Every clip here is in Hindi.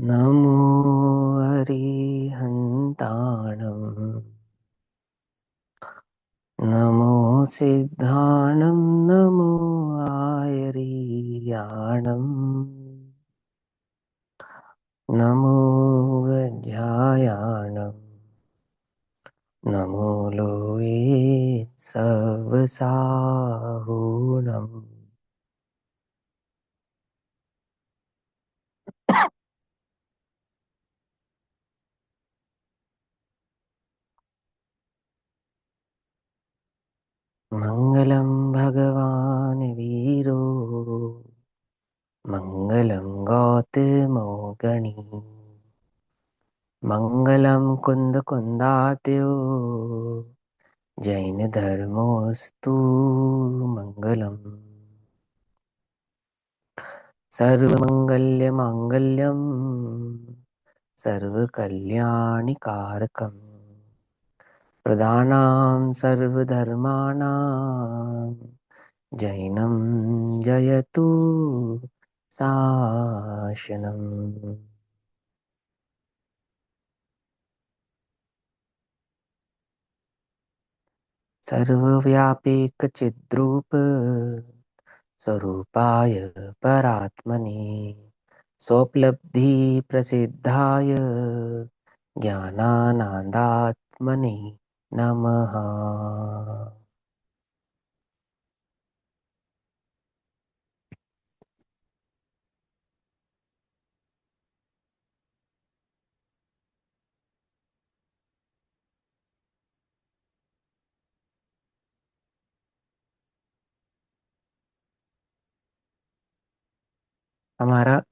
नमो अरिहन्ताणम् नमो सिद्धाणं नमो आयर्याणम् नमो वैद्यायाणम् नमो लोये सवसाहूणम् मङ्गलं भगवान् वीरो मङ्गलं गौतमो गणी मङ्गलं कुन्दकुन्दार्त्यो जैन धर्मोऽस्तु मङ्गलम् सर्वमङ्गल्यमाङ्गल्यं सर्वकल्याणिकारकम् प्रदानां सर्वधर्माणां जैनं जयतु शासनम्। सर्वव्यापीकचिद्रूप स्वरूपाय परात्मने स्वोपलब्धिप्रसिद्धाय ज्ञानानन्दात्मने नमः। हमारा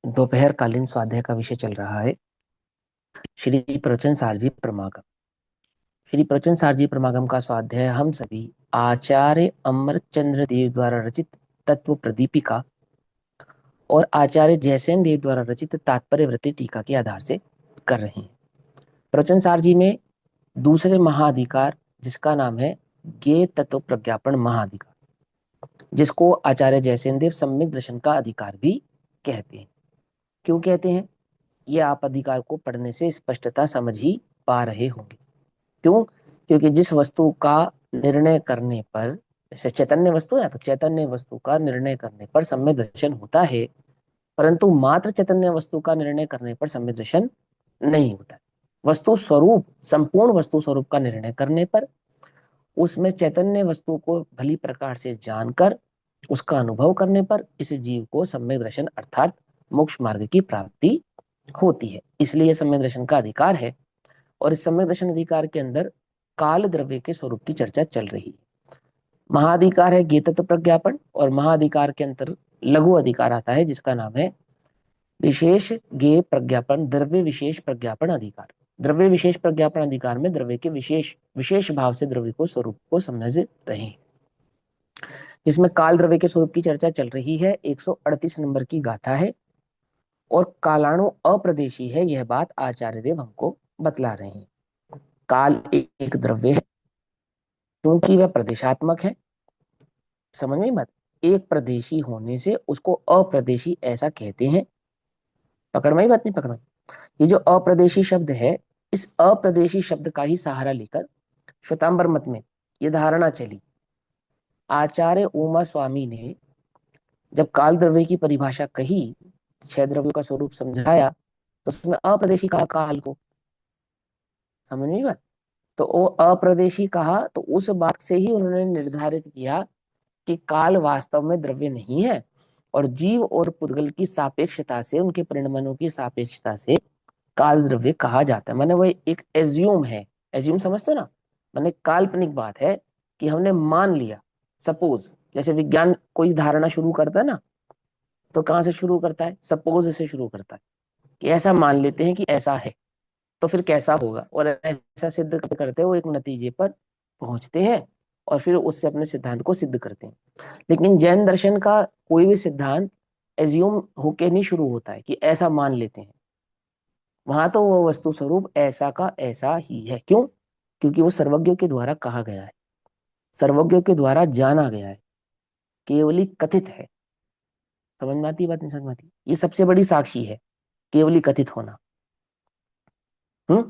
दोपहर कालीन स्वाध्याय का विषय चल रहा है श्री प्रवचन सारजी प्रमागम। श्री प्रवचन सारजी प्रमागम का स्वाध्याय हम सभी आचार्य अमरचंद्र देव द्वारा रचित तत्व प्रदीपिका और आचार्य जयसेन देव द्वारा रचित तात्पर्यवृत्ति टीका के आधार से कर रहे हैं। प्रवचन सारजी में दूसरे महाअधिकार जिसका नाम है ज्ञेय तत्व प्रज्ञापन महाअधिकार, जिसको आचार्य जयसेन देव सम्यक दर्शन का अधिकार भी कहते हैं। क्यों कहते हैं? ये आप अधिकार को पढ़ने से स्पष्टता समझ ही पा रहे होंगे। क्यों? क्योंकि जिस वस्तु का निर्णय करने पर, जैसे चैतन्य वस्तु है तो चैतन्य वस्तु का निर्णय करने पर सम्यक दर्शन होता है, परंतु मात्र चैतन्य वस्तु का निर्णय करने पर सम्यक दर्शन नहीं होता है। वस्तु स्वरूप, संपूर्ण वस्तु स्वरूप का निर्णय करने पर, उसमें चैतन्य वस्तु को भली प्रकार से जानकर उसका अनुभव करने पर इस जीव को सम्यक दर्शन अर्थात मोक्ष मार्ग की प्राप्ति होती है। इसलिए सम्यक दर्शन का अधिकार है। और इस सम्यक दर्शन अधिकार के अंदर काल द्रव्य के स्वरूप की चर्चा चल रही है। महाधिकार है ज्ञेय तत्व प्रज्ञापन, और महाधिकार के अंतर लघु अधिकार आता है जिसका नाम है विशेष ज्ञेय प्रज्ञापन, द्रव्य विशेष प्रज्ञापन अधिकार। द्रव्य विशेष प्रज्ञापन अधिकार में द्रव्य के विशेष विशेष भाव से द्रव्य को स्वरूप को समझ रहे हैं, जिसमें काल द्रव्य के स्वरूप की चर्चा चल रही है। 138 नंबर की गाथा है और कालाणु अप्रदेशी है, यह बात आचार्य देव हमको बतला रहे हैं। काल एक द्रव्य है क्योंकि वह प्रदेशात्मक है। समझ में मत, एक प्रदेशी होने से उसको अप्रदेशी ऐसा कहते हैं। पकड़ में ही बात नहीं पकड़ में। ये जो अप्रदेशी शब्द है, इस अप्रदेशी शब्द का ही सहारा लेकर श्वेतांबर मत में यह धारणा चली। आचार्य उमा स्वामी ने जब काल द्रव्य की परिभाषा कही, छह द्रव्यों का स्वरूप समझाया, तो उसमें अप्रदेशी कहा काल को। समझ में बात। तो वो अप्रदेशी कहा तो उस बात से ही उन्होंने निर्धारित किया कि काल वास्तव में द्रव्य नहीं है, और जीव और पुद्गल की सापेक्षता से, उनके परिणमनों की सापेक्षता से काल द्रव्य कहा जाता है। माने वो एक एज्यूम है। एज्यूम समझते हो ना? माने काल्पनिक बात है कि हमने मान लिया। सपोज, जैसे विज्ञान कोई धारणा शुरू करता है ना, तो कहाँ से शुरू करता है? सपोज से शुरू करता है कि ऐसा मान लेते हैं कि ऐसा है, तो फिर कैसा होगा, और ऐसा सिद्ध करते करते वो एक नतीजे पर पहुंचते हैं और फिर उससे अपने सिद्धांत को सिद्ध करते हैं। लेकिन जैन दर्शन का कोई भी सिद्धांत एज्यूम होके नहीं शुरू होता है कि ऐसा मान लेते हैं। वहां तो वो वस्तु स्वरूप ऐसा का ऐसा ही है। क्यों? क्योंकि वो सर्वज्ञों के द्वारा कहा गया है, सर्वज्ञों के द्वारा जाना गया है, केवली कथित है। समझ में आती है बात? नहीं समझ में आती? ये सबसे बड़ी साक्षी है केवली कथित होना। हम्म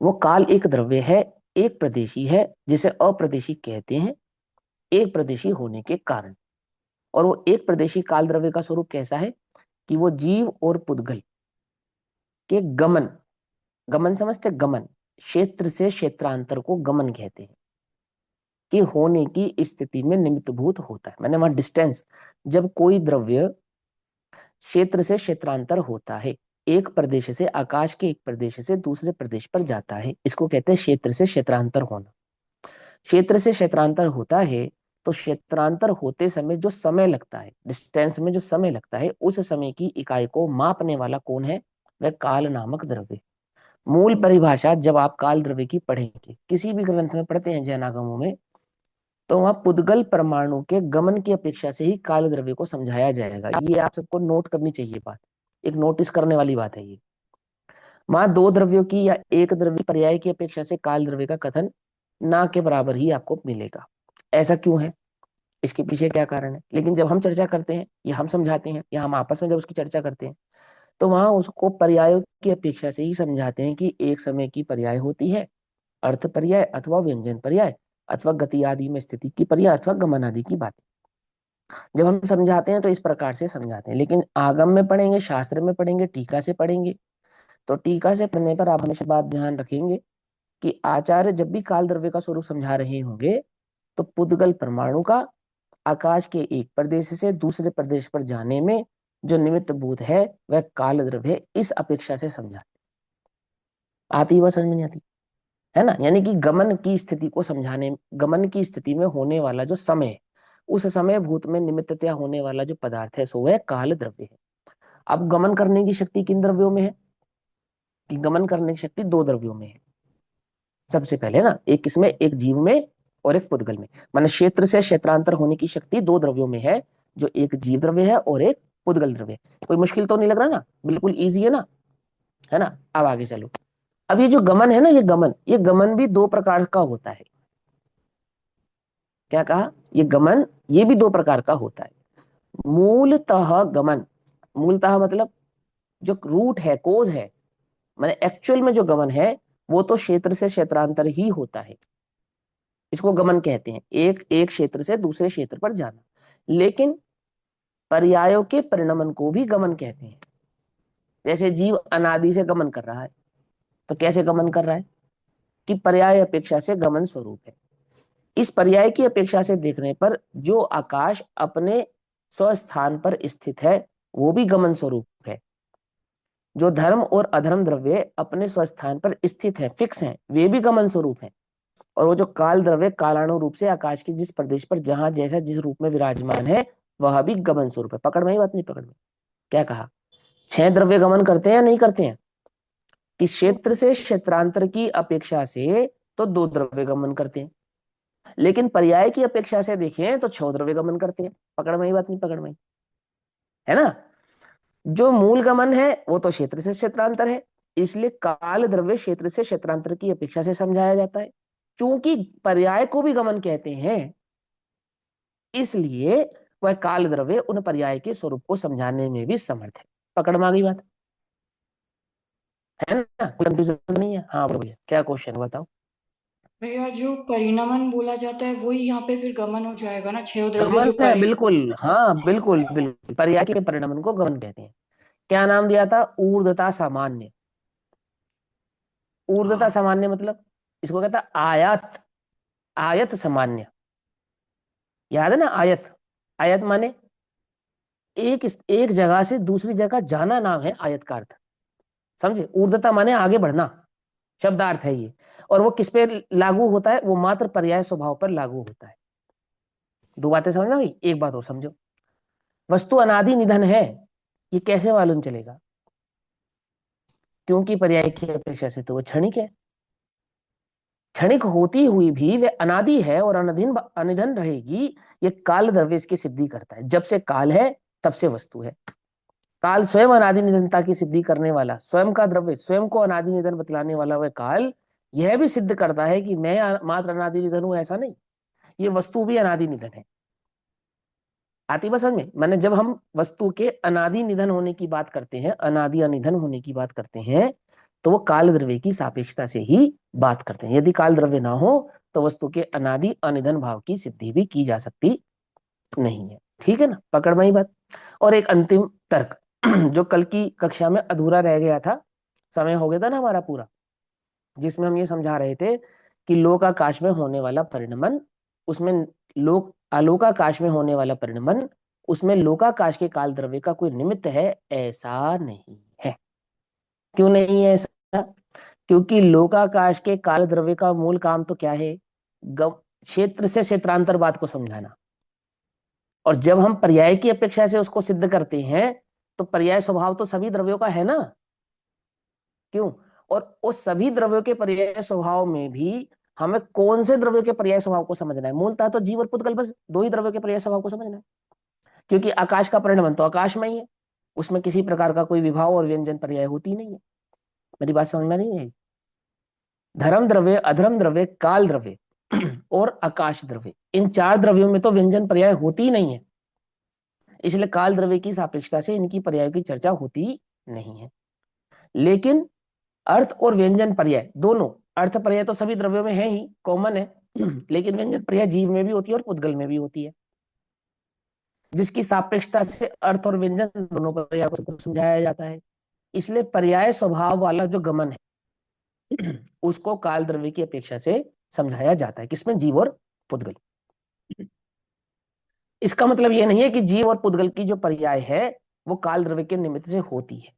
वो काल एक द्रव्य है, एक प्रदेशी है, जिसे अप्रदेशी कहते हैं एक प्रदेशी होने के कारण। और वो एक प्रदेशी काल द्रव्य का स्वरूप कैसा है कि वो जीव और पुद्गल के गमन, गमन समझते, गमन, क्षेत्र से क्षेत्रांतर को गमन कहते हैं, कि होने की स्थिति में निमित्तभूत होता है। मैंने वहां डिस्टेंस, जब कोई द्रव्य क्षेत्र से क्षेत्रांतर होता है, एक प्रदेश से, आकाश के एक प्रदेश से दूसरे प्रदेश पर जाता है, इसको कहते हैं क्षेत्र से क्षेत्रांतर होना। क्षेत्र से क्षेत्रांतर होता है तो क्षेत्रांतर होते समय जो समय लगता है, डिस्टेंस में जो समय लगता है, उस समय की इकाई को मापने वाला कौन है? वह काल नामक द्रव्य। मूल परिभाषा जब आप काल द्रव्य की पढ़ेंगे, किसी भी ग्रंथ में पढ़ते हैं जैनागमों में, तो वहां पुद्गल परमाणु के गमन की अपेक्षा से ही काल द्रव्य को समझाया जाएगा। ये आप सबको नोट करनी चाहिए बात, एक नोटिस करने वाली बात है ये। वहां दो द्रव्यों की या एक द्रव्य पर्याय की अपेक्षा से काल द्रव्य का कथन ना के बराबर ही आपको मिलेगा। ऐसा क्यों है, इसके पीछे क्या कारण है? लेकिन जब हम चर्चा करते हैं या हम समझाते हैं या हम आपस में जब उसकी चर्चा करते हैं, तो वहां उसको पर्यायों की अपेक्षा से ही समझाते हैं कि एक समय की पर्याय होती है, अर्थ पर्याय अथवा व्यंजन पर्याय अथवा गति आदि में स्थिति की पर्याय अथवा गमन आदि की बात। जब हम समझाते हैं तो इस प्रकार से समझाते हैं, लेकिन आगम में पढ़ेंगे, शास्त्र में पढ़ेंगे, टीका से पढ़ेंगे, तो टीका से पढ़ने पर आप हमेशा बात ध्यान रखेंगे कि आचार्य जब भी काल द्रव्य का स्वरूप समझा रहे होंगे, तो पुद्गल परमाणु का आकाश के एक प्रदेश से दूसरे प्रदेश पर जाने में जो निमित्त भूत है वह काल द्रव्य, इस अपेक्षा से समझा। आती वह समझ में नहीं आती है ना? यानी कि गमन की स्थिति को समझाने, गमन की स्थिति में होने वाला जो समय है, उस समय भूत में निमित्ततया होने वाला जो पदार्थ है, सो वह काल द्रव्य है। अब गमन करने की शक्ति किन द्रव्यों में है? कि गमन करने की शक्ति दो द्रव्यों में है। सबसे पहले ना, एक किसमें? एक जीव में और एक पुद्गल में। माने क्षेत्र से क्षेत्रांतर होने की शक्ति दो द्रव्यों में है, जो एक जीव द्रव्य है और एक पुद्गल द्रव्य है। कोई मुश्किल तो नहीं लग रहा ना? बिल्कुल इजी है ना? है ना? अब आगे चलो। अब ये जो गमन है ना, ये गमन भी दो प्रकार का होता है। क्या कहा? ये गमन, ये भी दो प्रकार का होता है। मूलतः गमन, मूलतः मतलब जो रूट है, कोज है, माने एक्चुअल में जो गमन है वो तो क्षेत्र से क्षेत्रांतर ही होता है, इसको गमन कहते हैं, एक एक क्षेत्र से दूसरे क्षेत्र पर जाना। लेकिन पर्यायों के परिणमन को भी गमन कहते हैं। जैसे जीव अनादि से गमन कर रहा है, तो कैसे गमन कर रहा है? कि पर्याय अपेक्षा से गमन स्वरूप है। इस पर्याय की अपेक्षा से देखने पर जो आकाश अपने स्वस्थान पर स्थित है वो भी गमन स्वरूप है। जो धर्म और अधर्म द्रव्य अपने स्वस्थान पर स्थित है, फिक्स हैं, वे भी गमन स्वरूप हैं। और वो जो काल द्रव्य कालानु रूप से आकाश के जिस प्रदेश पर जहां जैसा जिस रूप में विराजमान है, वह भी गमन स्वरूप है। पकड़ में ही बात? नहीं पकड़ में? क्या कहा? छह द्रव्य गमन करते हैं या नहीं करते हैं? कि क्षेत्र से क्षेत्रांतर की अपेक्षा से तो दो द्रव्य गमन करते हैं, लेकिन पर्याय की अपेक्षा से देखें तो छह द्रव्य गमन करते हैं। पकड़ में ही बात? नहीं पकड़ में? है ना? जो मूल गमन है वो तो क्षेत्र से क्षेत्रांतर है, इसलिए काल द्रव्य क्षेत्र से क्षेत्रांतर की अपेक्षा से समझाया जाता है। चूंकि पर्याय को भी गमन कहते हैं, इसलिए वह काल द्रव्य उन पर्याय के स्वरूप को समझाने में भी समर्थ है। पकड़ में आ गई बात? है ना? कंफ्यूजन नहीं है? हाँ बोलो भैया, क्या क्वेश्चन बताओ। भैया जो परिणमन बोला जाता है वही यहाँ पे फिर गमन हो जाएगा ना, छह द्रव्य गमन जो है, परे। बिल्कुल, हाँ बिल्कुल बिल्कुल, पर्याय के परिणमन को गमन कहते हैं। क्या नाम दिया था? ऊर्ध्वता सामान्य। ऊर्ध्वता हाँ। सामान्य मतलब इसको कहता है आयत, आयत सामान्य। याद है ना आयत? आयत माने एक जगह से दूसरी जगह जाना, नाम है आयत का अर्थ। समझे? ऊर्ध्वता माने आगे बढ़ना, शब्दार्थ है ये। और वो किस पे लागू होता है? वो मात्र पर्याय स्वभाव पर लागू होता है। दो बातें समझ में आ गई? एक बात और समझो, वस्तु अनादि निधन है, ये कैसे मालूम चलेगा? क्योंकि पर्याय की अपेक्षा से तो वो क्षणिक है। क्षणिक होती हुई भी वे अनादि है और अनधिन अनिधन रहेगी। ये काल द्रव्य इसकी सिद्धि करता है। जब से काल है तब से वस्तु है। काल स्वयं अनादि निधनता की सिद्धि करने वाला, स्वयं का द्रव्य स्वयं को अनादि निधन बतलाने वाला वह काल यह भी सिद्ध करता है कि मैं मात्र अनादि निधन हूं, ऐसा नहीं, ये वस्तु भी अनादि निधन है। आती बात समझ में? माने जब हम वस्तु के अनादि निधन होने की बात करते हैं, अनादि अनिधन होने की बात करते हैं, तो वो काल द्रव्य की सापेक्षता से ही बात करते हैं। यदि काल द्रव्य ना हो तो वस्तु के अनादि अनिधन भाव की सिद्धि भी की जा सकती नहीं है। ठीक है ना, पकड़ में ही बात। और एक अंतिम तर्क जो कल की कक्षा में अधूरा रह गया था, समय हो गया था ना हमारा पूरा, जिसमें हम ये समझा रहे थे कि लोकाकाश में होने वाला परिणमन, उसमें लोक आलोकाकाश में होने वाला परिणमन, उसमें लोकाकाश के काल द्रव्य का कोई निमित्त है, ऐसा नहीं है। क्यों नहीं है ऐसा? क्योंकि लोकाकाश के काल द्रव्य का मूल काम तो क्या है? क्षेत्र से क्षेत्रांतर बात को समझाना। और जब हम पर्याय की अपेक्षा से उसको सिद्ध करते हैं, तो पर्याय स्वभाव तो सभी द्रव्यों का है ना। क्यों? और उस सभी द्रव्यों के पर्याय स्वभाव में भी हमें कौन से द्रव्यों के पर्याय स्वभाव को समझना है? मूलतः तो जीव और पुद्गल, बस दो ही द्रव्यों के पर्याय स्वभाव को समझना है। क्योंकि आकाश का परिणमन तो आकाश में ही है, उसमें किसी प्रकार का कोई विभाव और व्यंजन पर्याय होती नहीं है। मेरी बात समझ में नहीं है? धर्म द्रव्य, अधर्म द्रव्य, काल द्रव्य और आकाश द्रव्य, इन चार द्रव्यों में तो व्यंजन पर्याय होती ही नहीं है। इसलिए काल द्रव्य की सापेक्षता से इनकी पर्याय की चर्चा होती नहीं है। लेकिन अर्थ और व्यंजन पर्याय दोनों, अर्थ पर्याय तो सभी द्रव्यों में है ही, कॉमन है लेकिन व्यंजन पर्याय जीव में भी होती है और पुद्गल में भी होती है, जिसकी सापेक्षता से अर्थ और व्यंजन दोनों पर्याय को समझाया जाता है। इसलिए पर्याय स्वभाव वाला जो गमन है उसको काल द्रव्य की अपेक्षा से समझाया जाता है। किसमें? जीव और पुद्गल। इसका मतलब यह नहीं है कि जीव और पुद्गल की जो पर्याय है वो काल द्रव्य के निमित्त से होती है।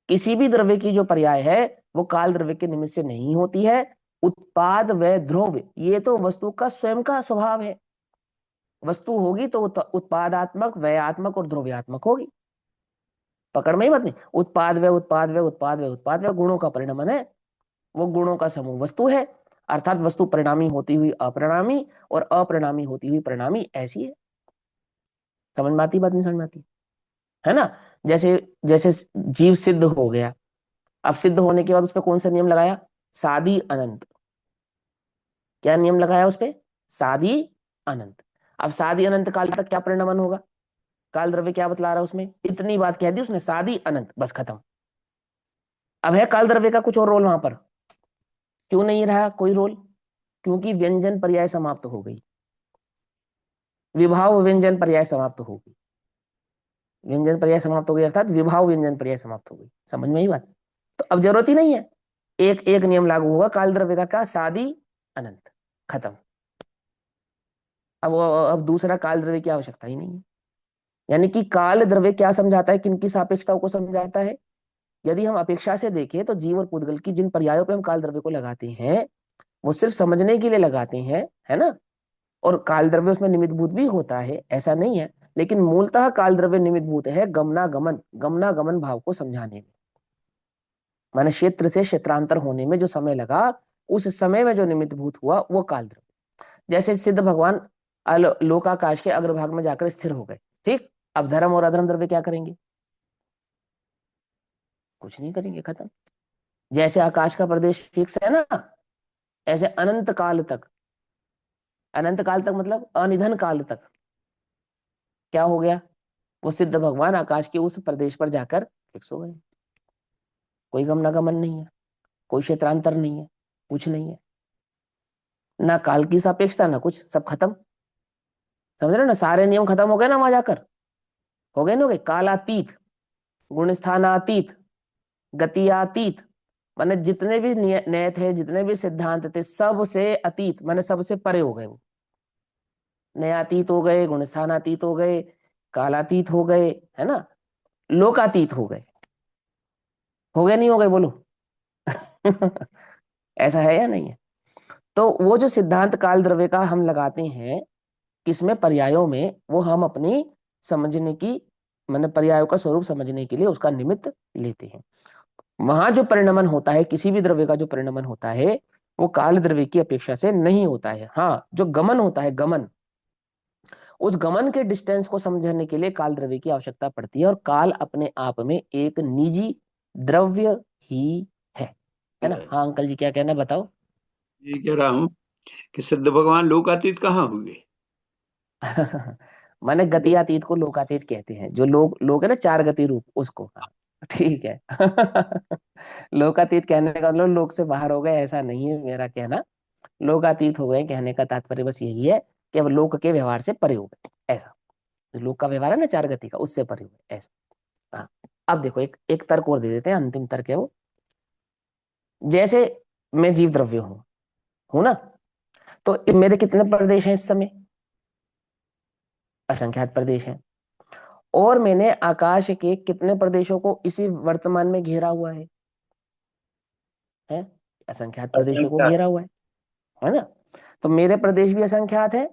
किसी भी द्रव्य की जो पर्याय है वो काल द्रव्य के निमित्त से नहीं होती है। उत्पाद व ध्रुव, ये तो वस्तु का स्वयं का स्वभाव है। वस्तु होगी तो उत्पादात्मक, व्ययात्मक और ध्रुव्यात्मक होगी। पकड़ में ही मत नहीं। उत्पाद व उत्पाद व उत्पाद व उत्पाद व गुणों का परिणमन है, वो गुणों का समूह वस्तु है। अर्थात वस्तु परिणामी होती हुई अपरिणामी और अपरिणामी होती हुई परिणामी, ऐसी है। समझ में आती बात? नहीं समझ में आती? है ना? जैसे जैसे जीव सिद्ध हो गया, अब सिद्ध होने के बाद उस पर कौन सा नियम लगाया? सादी अनंत। क्या नियम लगाया उस पे? सादी अनंत। अब सादी अनंत काल तक क्या परिणमन होगा? काल द्रव्य क्या बतला रहा है उसमें? इतनी बात कह दी उसने, सादी अनंत, बस खत्म। अब है काल द्रव्य का कुछ और रोल वहां पर? क्यों नहीं रहा कोई रोल? क्योंकि व्यंजन पर्याय समाप्त हो गई, विभाव व्यंजन पर्याय समाप्त हो गई। व्यंजन पर्याय समाप्त हो गई अर्थात विभाव व्यंजन पर्याय समाप्त हो गई। समझ में ही बात? तो अब जरूरत ही नहीं है, एक एक नियम लागू होगा काल द्रव्य का, क्या? सादी अनंत, खत्म। अब दूसरा काल द्रव्य की आवश्यकता ही नहीं है। यानी कि काल द्रव्य क्या समझाता है, किनकी सापेक्षताओं को समझाता है? यदि हम अपेक्षा से देखें तो जीव और पुद्गल की जिन पर्यायों पे हम काल द्रव्य को लगाते हैं वो सिर्फ समझने के लिए लगाते हैं, है ना? और काल द्रव्य उसमें निमित्त भूत भी होता है, ऐसा नहीं है, लेकिन मूलतः काल द्रव्य निमित्त भूत है गमनागमन, गमनागमन भाव को समझाने में। माने क्षेत्र से क्षेत्रांतर होने में जो समय लगा, उस समय में जो निमित्त भूत हुआ वो काल द्रव्य। जैसे सिद्ध भगवान लोकाकाश के अग्रभाग में जाकर स्थिर हो गए, ठीक। अब धर्म और अधर्म द्रव्य क्या करेंगे? कुछ नहीं करेंगे, खत्म। जैसे आकाश का प्रदेश फिक्स है ना, ऐसे अनंत काल तक, अनंत काल तक मतलब अनिधन काल तक क्या हो गया? वो सिद्ध भगवान आकाश के उस प्रदेश पर जाकर फिक्स हो गए। कोई गमनागमन नहीं है, कोई क्षेत्रांतर नहीं है, कुछ नहीं है, ना काल की सापेक्षता ना कुछ, सब खत्म। समझ रहे हो ना? सारे नियम खत्म हो गए ना वहां जाकर। हो गए ना? हो गए। कालातीत, गुण स्थानातीत, गतियातीत, माने जितने भी नए थे, जितने भी सिद्धांत थे, सबसे अतीत, माने सबसे परे हो गए वो। नयातीत हो गए, गुणस्थानातीत हो गए, कालातीत हो गए, है ना? लोकातीत हो गए। हो गए नहीं हो गए? बोलो ऐसा है या नहीं है? तो वो जो सिद्धांत काल द्रव्य का हम लगाते हैं, किसमें? पर्यायों में, वो हम अपनी समझने की, मैंने पर्यायों का स्वरूप समझने के लिए उसका निमित्त लेते हैं। वहां जो परिणमन होता है, किसी भी द्रव्य का जो परिणमन होता है, वो काल द्रव्य की अपेक्षा से नहीं होता है। हाँ, जो गमन होता है, गमन, उस गमन के डिस्टेंस को समझने के लिए काल द्रव्य की आवश्यकता पड़ती है। और काल अपने आप में एक निजी द्रव्य ही है ना? हाँ अंकल जी, क्या कहना है बताओ। ये कह रहा हूँ कि सिद्ध भगवान लोकातीत कहाँ हुए? माने गतियातीत को लोकातीत कहते हैं, जो लोग है ना, चार गति रूप उसको। हाँ, ठीक है। लोकातीत कहने का मतलब लोक से बाहर हो गए ऐसा नहीं है मेरा कहना। लोकातीत हो गए कहने का तात्पर्य बस यही है कि अब लोक के व्यवहार से परे हो गए, ऐसा। लोक का व्यवहार है ना चार गति का, उससे परे हो गए, ऐसा। हाँ। अब देखो एक एक तर्क और दे देते हैं, अंतिम तर्क है वो। जैसे मैं जीव द्रव्य हूं ना, तो मेरे कितने प्रदेश हैं इस समय? असंख्यात प्रदेश हैं। और मैंने आकाश के कितने प्रदेशों को इसी वर्तमान में घेरा हुआ है? असंख्यात प्रदेशों को असंख्यात। घेरा हुआ है ना? तो मेरे प्रदेश भी असंख्यात है,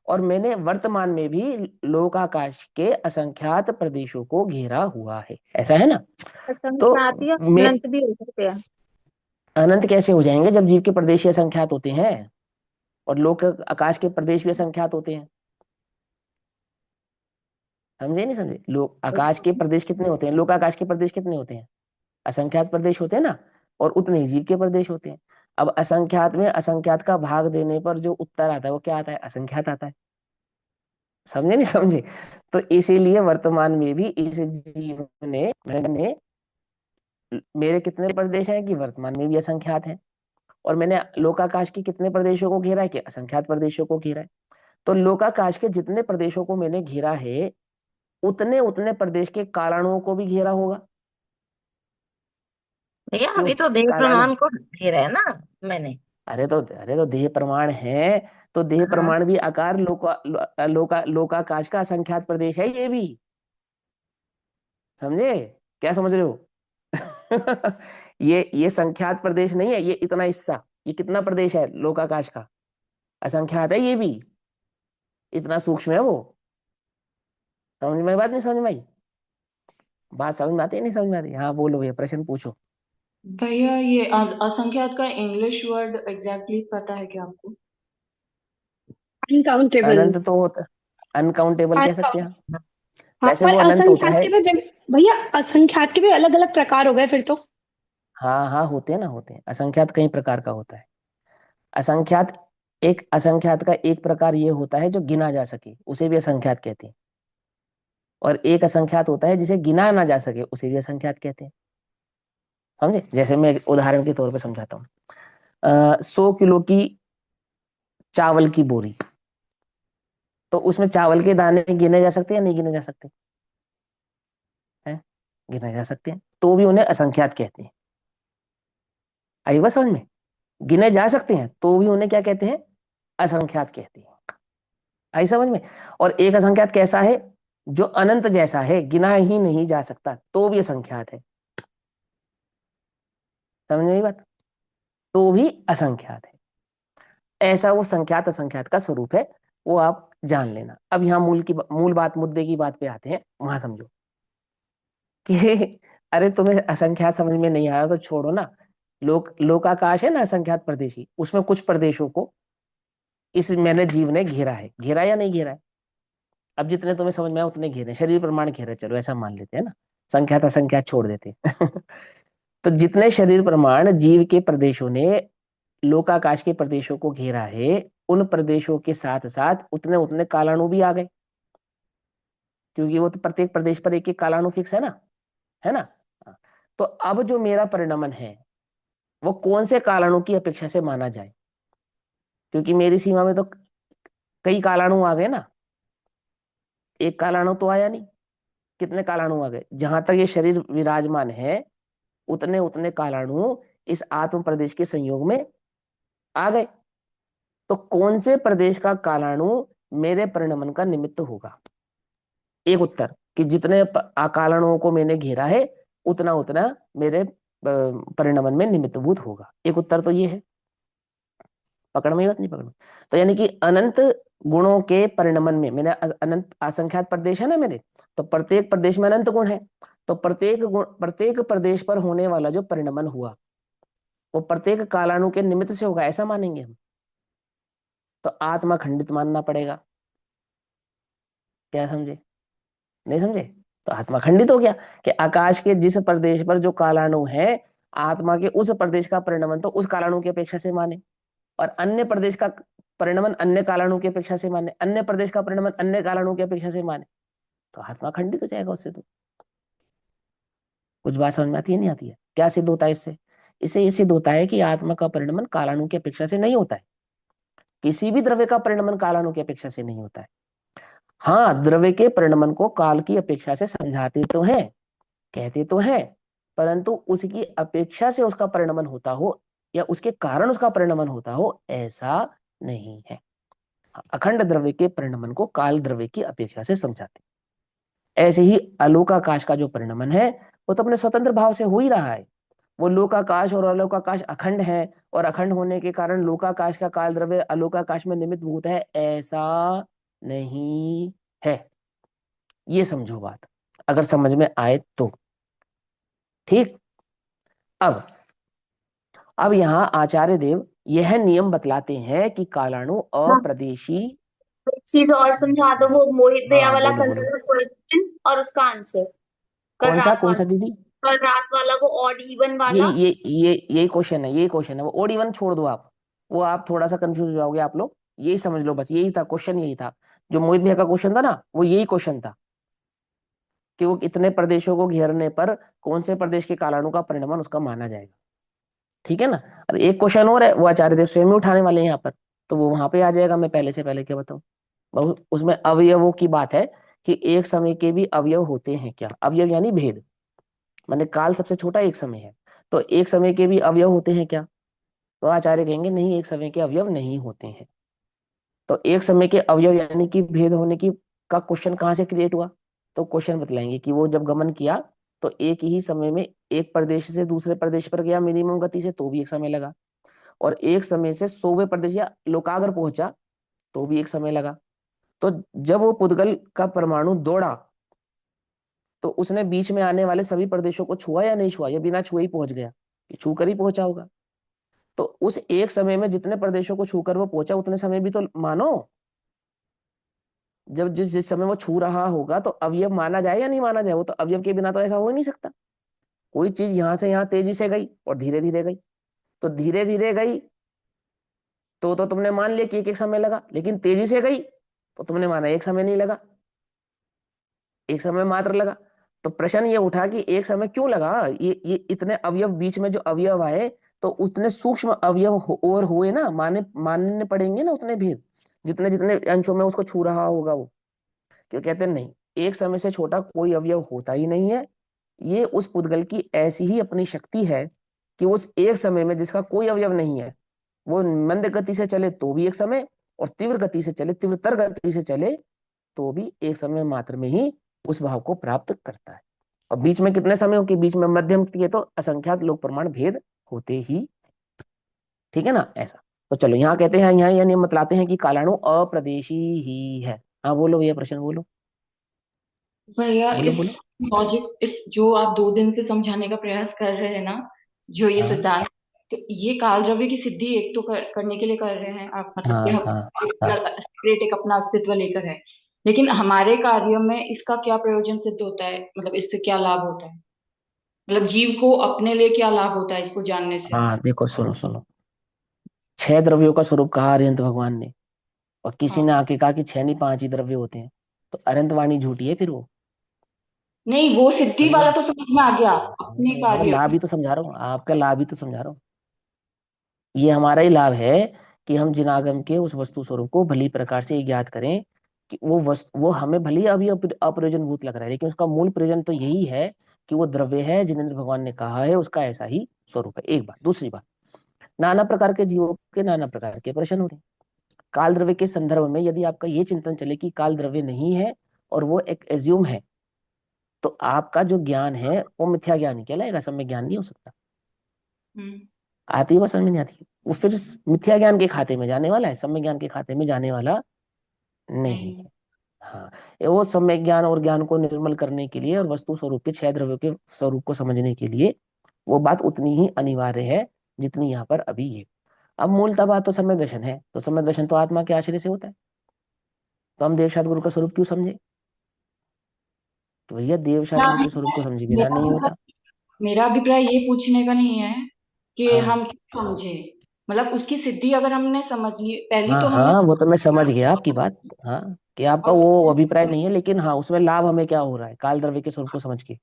और मैंने वर्तमान में भी लोकाकाश के असंख्यात प्रदेशों को घेरा हुआ है, ऐसा है ना? तो असंख्यात या मैं अनंत भी हो सकते हैं। अनंत कैसे हो जाएंगे जब जीव के प्रदेश ही असंख्यात होते हैं और लोक आकाश के प्रदेश भी असंख्यात होते हैं? समझे नहीं समझे? लोक आकाश के प्रदेश कितने होते हैं, लोक आकाश के प्रदेश कितने होते हैं? असंख्यात प्रदेश होते हैं ना, और उतने ही जीव के प्रदेश होते हैं। अब असंख्यात में असंख्यात का भाग देने पर जो उत्तर आता है वो क्या आता है? असंख्यात आता है। समझे नहीं समझे? तो इसीलिए वर्तमान में भी इस जीव ने मैंने मेरे कितने प्रदेश हैं कि वर्तमान में भी असंख्यात हैं, और मैंने लोकाकाश के कितने प्रदेशों को घेरा है कि असंख्यात प्रदेशों को घेरा है। तो लोकाकाश के जितने प्रदेशों को मैंने घेरा है, उतने उतने प्रदेश के कालाणुओं को भी घेरा होगा। भैया क्यों? अभी तो देह कालाणु, प्रमाण को दे रहे हैं ना मैंने। अरे तो देह प्रमाण है, तो देह हाँ। प्रमाण भी आकार लोकाकाश का असंख्यात प्रदेश है ये भी। समझे? क्या समझ रहे हो? ये संख्यात प्रदेश नहीं है, ये इतना हिस्सा, ये कितना प्रदेश है लोकाकाश का? असंख्यात है ये भी, इतना सूक्ष्म है वो। समझ में आई बात, नहीं समझ में आई? बात समझ में आती है नहीं समझ में आती? हाँ बोलो भैया, प्रश्न पूछो। भैया ये असंख्यात का इंग्लिश वर्ड एग्जैक्टली पता है क्या आपको? अनकाउंटेबल। अनंत तो होता, अनकाउंटेबल कह सकते हैं अनकाउंट। हम। हाँ, वैसे पर वो अनंत होता असंख्यात है। के भी भैया असंख्यात के भी अलग अलग प्रकार हो गए फिर तो। हाँ हाँ होते हैं ना, होते हैं। असंख्यात कई प्रकार का होता है। असंख्यात, एक असंख्यात का एक प्रकार ये होता है जो गिना जा सके, उसे भी असंख्यात कहते हैं। और एक असंख्यात होता है जिसे गिना ना जा सके, उसे भी असंख्यात कहते हैं। समझे? जैसे मैं एक उदाहरण के तौर पे समझाता हूँ। 100 किलो की चावल की बोरी, तो उसमें चावल के दाने गिने जा सकते हैं या नहीं गिने जा सकते हैं? गिने जा सकते हैं, तो भी उन्हें असंख्यात कहते हैं। आई बात समझ में? गिने जा सकते हैं तो भी उन्हें क्या कहते हैं? असंख्यात कहते हैं। आई समझ में? और एक असंख्यात कैसा है? जो अनंत जैसा है, गिना ही नहीं जा सकता, तो भी असंख्यात है। समझ में आई बात? तो भी असंख्यात है। ऐसा वो संख्यात असंख्यात का स्वरूप है, वो आप जान लेना। अब यहाँ मूल बात, मुद्दे की बात पे आते हैं, वहां समझो कि अरे तुम्हें असंख्यात समझ में नहीं आया तो छोड़ो ना। लोकाकाश है ना असंख्यात प्रदेशी, उसमें कुछ प्रदेशों को इस मैंने जीव ने घेरा है। घेरा या नहीं घेरा है? अब जितने तुम्हें समझ में आए उतने घेरे, शरीर प्रमाण घेरे, चलो ऐसा मान लेते हैं ना, संख्यात असंख्यात छोड़ देते हैं। तो जितने शरीर प्रमाण जीव के प्रदेशों ने लोकाकाश के प्रदेशों को घेरा है, उन प्रदेशों के साथ साथ उतने उतने कालाणु भी आ गए, क्योंकि वो तो प्रत्येक प्रदेश पर एक एक कालाणु फिक्स है ना, है ना? हाँ। तो अब जो मेरा परिणमन है वो कौन से कालाणु की अपेक्षा से माना जाए? क्योंकि मेरी सीमा में तो कई कालाणु आ गए ना, एक कालाणु तो आया नहीं। कितने कालाणु आ गए? जहां तक ये शरीर विराजमान है, उतने उतने कालाणु इस आत्म प्रदेश के संयोग में आ गए। तो कौन से प्रदेश का कालाणु मेरे परिणमन का निमित्त होगा? एक उत्तर कि जितने कालाणुओं को मैंने घेरा है, उतना उतना मेरे परिणमन में निमित्तभूत होगा। एक उत्तर तो ये है। पकड़ में बात नहीं? पकड़ में? तो यानी कि अनंत गुणों के परिणमन में मैंने अनंत असंख्यात प्रदेश है ना मेरे, तो प्रत्येक प्रदेश में अनंत गुण है। तो प्रत्येक गुण, प्रत्येक प्रदेश पर होने वाला जो परिणमन हुआ, वो प्रत्येक कालाणु के निमित्त से होगा, ऐसा मानेंगे हम? तो आत्मा खंडित मानना पड़ेगा। क्या समझे? नहीं समझे? तो आत्मा खंडित हो गया कि आकाश के जिस प्रदेश पर जो कालाणु है, आत्मा के उस प्रदेश का परिणमन तो उस कालाणु की अपेक्षा से माने, और अन्य प्रदेश का परिणमन अन्य कालाणु की अपेक्षा से माने, अन्य प्रदेश का परिणमन अन्य कालाणु की अपेक्षा से माने, तो आत्मा खंडित हो जाएगा उससे। तो कुछ बात समझ में आती है नहीं आती है? क्या सिद्ध होता है इससे? इससे ये सिद्ध होता है कि आत्मा का परिणमन कालाणु की अपेक्षा से नहीं होता है। किसी भी द्रव्य का परिणमन कालाणु की अपेक्षा से नहीं होता है। हाँ, द्रव्य के परिणमन को काल की अपेक्षा से समझाते तो हैं, कहते तो हैं, परंतु उसकी अपेक्षा से उसका परिणमन होता हो या उसके कारण उसका परिणमन होता हो, ऐसा नहीं है। अखंड द्रव्य के परिणमन को काल द्रव्य की अपेक्षा से समझाते। ऐसे ही अलोकाकाश का जो परिणमन है वो तो अपने स्वतंत्र भाव से हो ही रहा है। वो लोकाकाश और अलोकाकाश अखंड है, और अखंड होने के कारण लोकाकाश का काल द्रव्य अलोकाकाश में निमित्त भूत है, ऐसा नहीं है। ये समझो बात, अगर समझ में आए तो। ठीक। अब यहाँ आचार्य देव यह नियम बतलाते हैं कि कालाणु हाँ, अप्रदेशी। एक चीज और समझा दो, वो मोहित भैया हाँ वाला बोलो कर बोलो। रहे क्वेश्चन और उसका आंसर। कल रात कौन वाला, सा दीदी? कल रात वाला वो ऑड इवन ये वाला। ये ये यही क्वेश्चन है, यही क्वेश्चन है। वो ओड इवन छोड़ दो आप, वो आप थोड़ा सा कंफ्यूज हो जाओगे आप लोग। यही समझ लो बस, यही था क्वेश्चन, यही था जो मोहित भैया का क्वेश्चन था ना, वो यही क्वेश्चन था कि वो इतने प्रदेशों को घेरने पर कौन से प्रदेश के कालाणु का परिणमन उसका माना जाएगा। ठीक है ना? अब एक क्वेश्चन और है, वो आचार्य देव स्वयं ही उठाने वाले हैं यहाँ पर, तो वो वहां पे आ जाएगा। मैं पहले से पहले क्या बताऊं, उसमें अवयवों की बात है कि एक समय के भी अवयव होते हैं क्या? अवयव यानी भेद, माने काल सबसे छोटा एक समय है, तो एक समय के भी अवयव होते हैं क्या? तो आचार्य कहेंगे नहीं, एक समय के अवयव नहीं होते हैं। तो एक समय के अवयव यानी कि भेद होने की का क्वेश्चन कहाँ से क्रिएट हुआ? तो क्वेश्चन बतलाएंगे कि वो जब गमन किया तो एक ही समय में एक प्रदेश से दूसरे प्रदेश पर गया मिनिमम गति से, तो भी एक समय लगा। और एक समय से 100वें प्रदेश या लोकाग्र पहुंचा, तो भी एक समय लगा। तो जब वो पुद्गल का परमाणु दौड़ा, तो उसने बीच में आने वाले सभी प्रदेशों को छुआ या नहीं छुआ, या बिना छुए ही पहुंच गया? कि छू कर ही पहुंचा होगा। तो उस एक समय में जितने प्रदेशों को छूकर वो पहुंचा, उतने समय भी तो मानो। जब जिस जिस समय वो छू रहा होगा तो अवयव माना जाए या नहीं माना जाए? वो तो अवयव के बिना तो ऐसा हो ही नहीं सकता। कोई चीज यहां से यहां तेजी से गई और धीरे धीरे गई, तो धीरे धीरे गई तो तुमने मान लिया कि एक एक समय लगा, लेकिन तेजी से गई तो तुमने माना एक समय नहीं लगा, एक समय मात्र लगा। तो प्रश्न ये उठा कि एक समय क्यों लगा? ये इतने अवयव बीच में जो अवयव आए, तो उतने सूक्ष्म अवयव और हुए ना, मानने पड़ेंगे ना उतने भेद, जितने जितने अंशों में उसको छू रहा होगा वो। क्यों कहते हैं नहीं, एक समय से छोटा कोई अवयव होता ही नहीं है। ये उस पुद्गल की ऐसी ही अपनी शक्ति है कि उस एक समय में जिसका कोई अवयव नहीं है, वो मंद गति से चले तो भी एक समय, और तीव्र गति से चले, तीव्रतर गति से चले तो भी एक समय मात्र में ही उस भाव को प्राप्त करता है। और बीच में कितने समयों के बीच में मध्यम के तो असंख्यात लोक प्रमाण भेद होते ही। ठीक है ना? ऐसा। तो चलो यहाँ कहते हैं, यहाँ यह नियम बतलाते हैं कि कालाणु अप्रदेशी ही है। हाँ बोलो भैया, प्रश्न बोलो। भैया बोलो इस बोलो। लॉजिक, इस जो आप 2 दिन से समझाने का प्रयास कर रहे हैं ना, जो ये हाँ सिद्धांत, तो ये काल द्रव्य की सिद्धि एक तो करने के लिए कर रहे हैं आप, मतलब कि हाँ हम हाँ हाँ। सेपरेट एक अपना अस्तित्व लेकर है। लेकिन हमारे कार्य में इसका क्या प्रयोजन सिद्ध होता है, मतलब इससे क्या लाभ होता है, मतलब जीव को अपने लिए क्या लाभ होता है इसको जानने से? हाँ देखो, सुनो सुनो, 6 द्रव्यों का स्वरूप कहा अरिहंत भगवान ने, और किसी ने हाँ, आके कहा कि 6 नहीं 5 ही द्रव्य होते हैं, तो अरिहंत वाणी झूठी है फिर वो। नहीं वो सिद्धि समझे? वाला तो समझ में आ गया, अपने हाँ तो कार्य। लाभ ही तो समझा रहा हूँ, आपका लाभ ही तो समझा रहा हूँ। ये हमारा ही लाभ है कि हम जिनागम के उस वस्तु स्वरूप को भली प्रकार से ज्ञात करें कि वो वस्तु, वो हमें भली अभी अप्रयोजनभूत लग रहा है, लेकिन उसका मूल प्रयोजन तो यही है कि वो द्रव्य है, जिनेन्द्र भगवान ने कहा है उसका ऐसा ही स्वरूप है। एक बात। दूसरी बात, नाना प्रकार के जीवों के नाना प्रकार के प्रश्न होते हैं। काल द्रव्य के संदर्भ में यदि आपका ये चिंतन चले कि काल द्रव्य नहीं है और वो एक एज्यूम है, तो आपका जो ज्ञान है वो मिथ्या ज्ञान ही कहलाएगा, सब में ज्ञान नहीं हो सकता। हम्म। आती है, बस समझ में नहीं आती? वो फिर मिथ्या ज्ञान के खाते में जाने वाला है, सम्य ज्ञान के खाते में जाने वाला नहीं नहीं। है। हाँ, ये वो सम्य ज्ञान और ज्ञान को निर्मल करने के लिए और वस्तु स्वरूप के 6 द्रव्यों के स्वरूप को समझने के लिए वो बात उतनी ही अनिवार्य है जितनी यहाँ पर अभी है। अब मूलतः बात तो समय दर्शन है, तो समय दर्शन तो आत्मा के आश्रय से होता है, तो हम देवशास्त्र गुरु का स्वरूप क्यों समझे? तो भैया देवशास्त्र गुरु के स्वरूप को समझे बिना नहीं मेरा होता। मेरा अभिप्राय ये पूछने का नहीं है कि हाँ हम क्यों समझे, मतलब उसकी सिद्धि अगर हमने समझ ली, पहली हाँ तो हमने हाँ, वो तो मैं समझ गया आपकी बात। हाँ, कि आपका और वो अभिप्राय नहीं है, लेकिन हाँ, उसमें लाभ हमें क्या हो रहा है काल द्रव्य के स्वरूप को समझ के।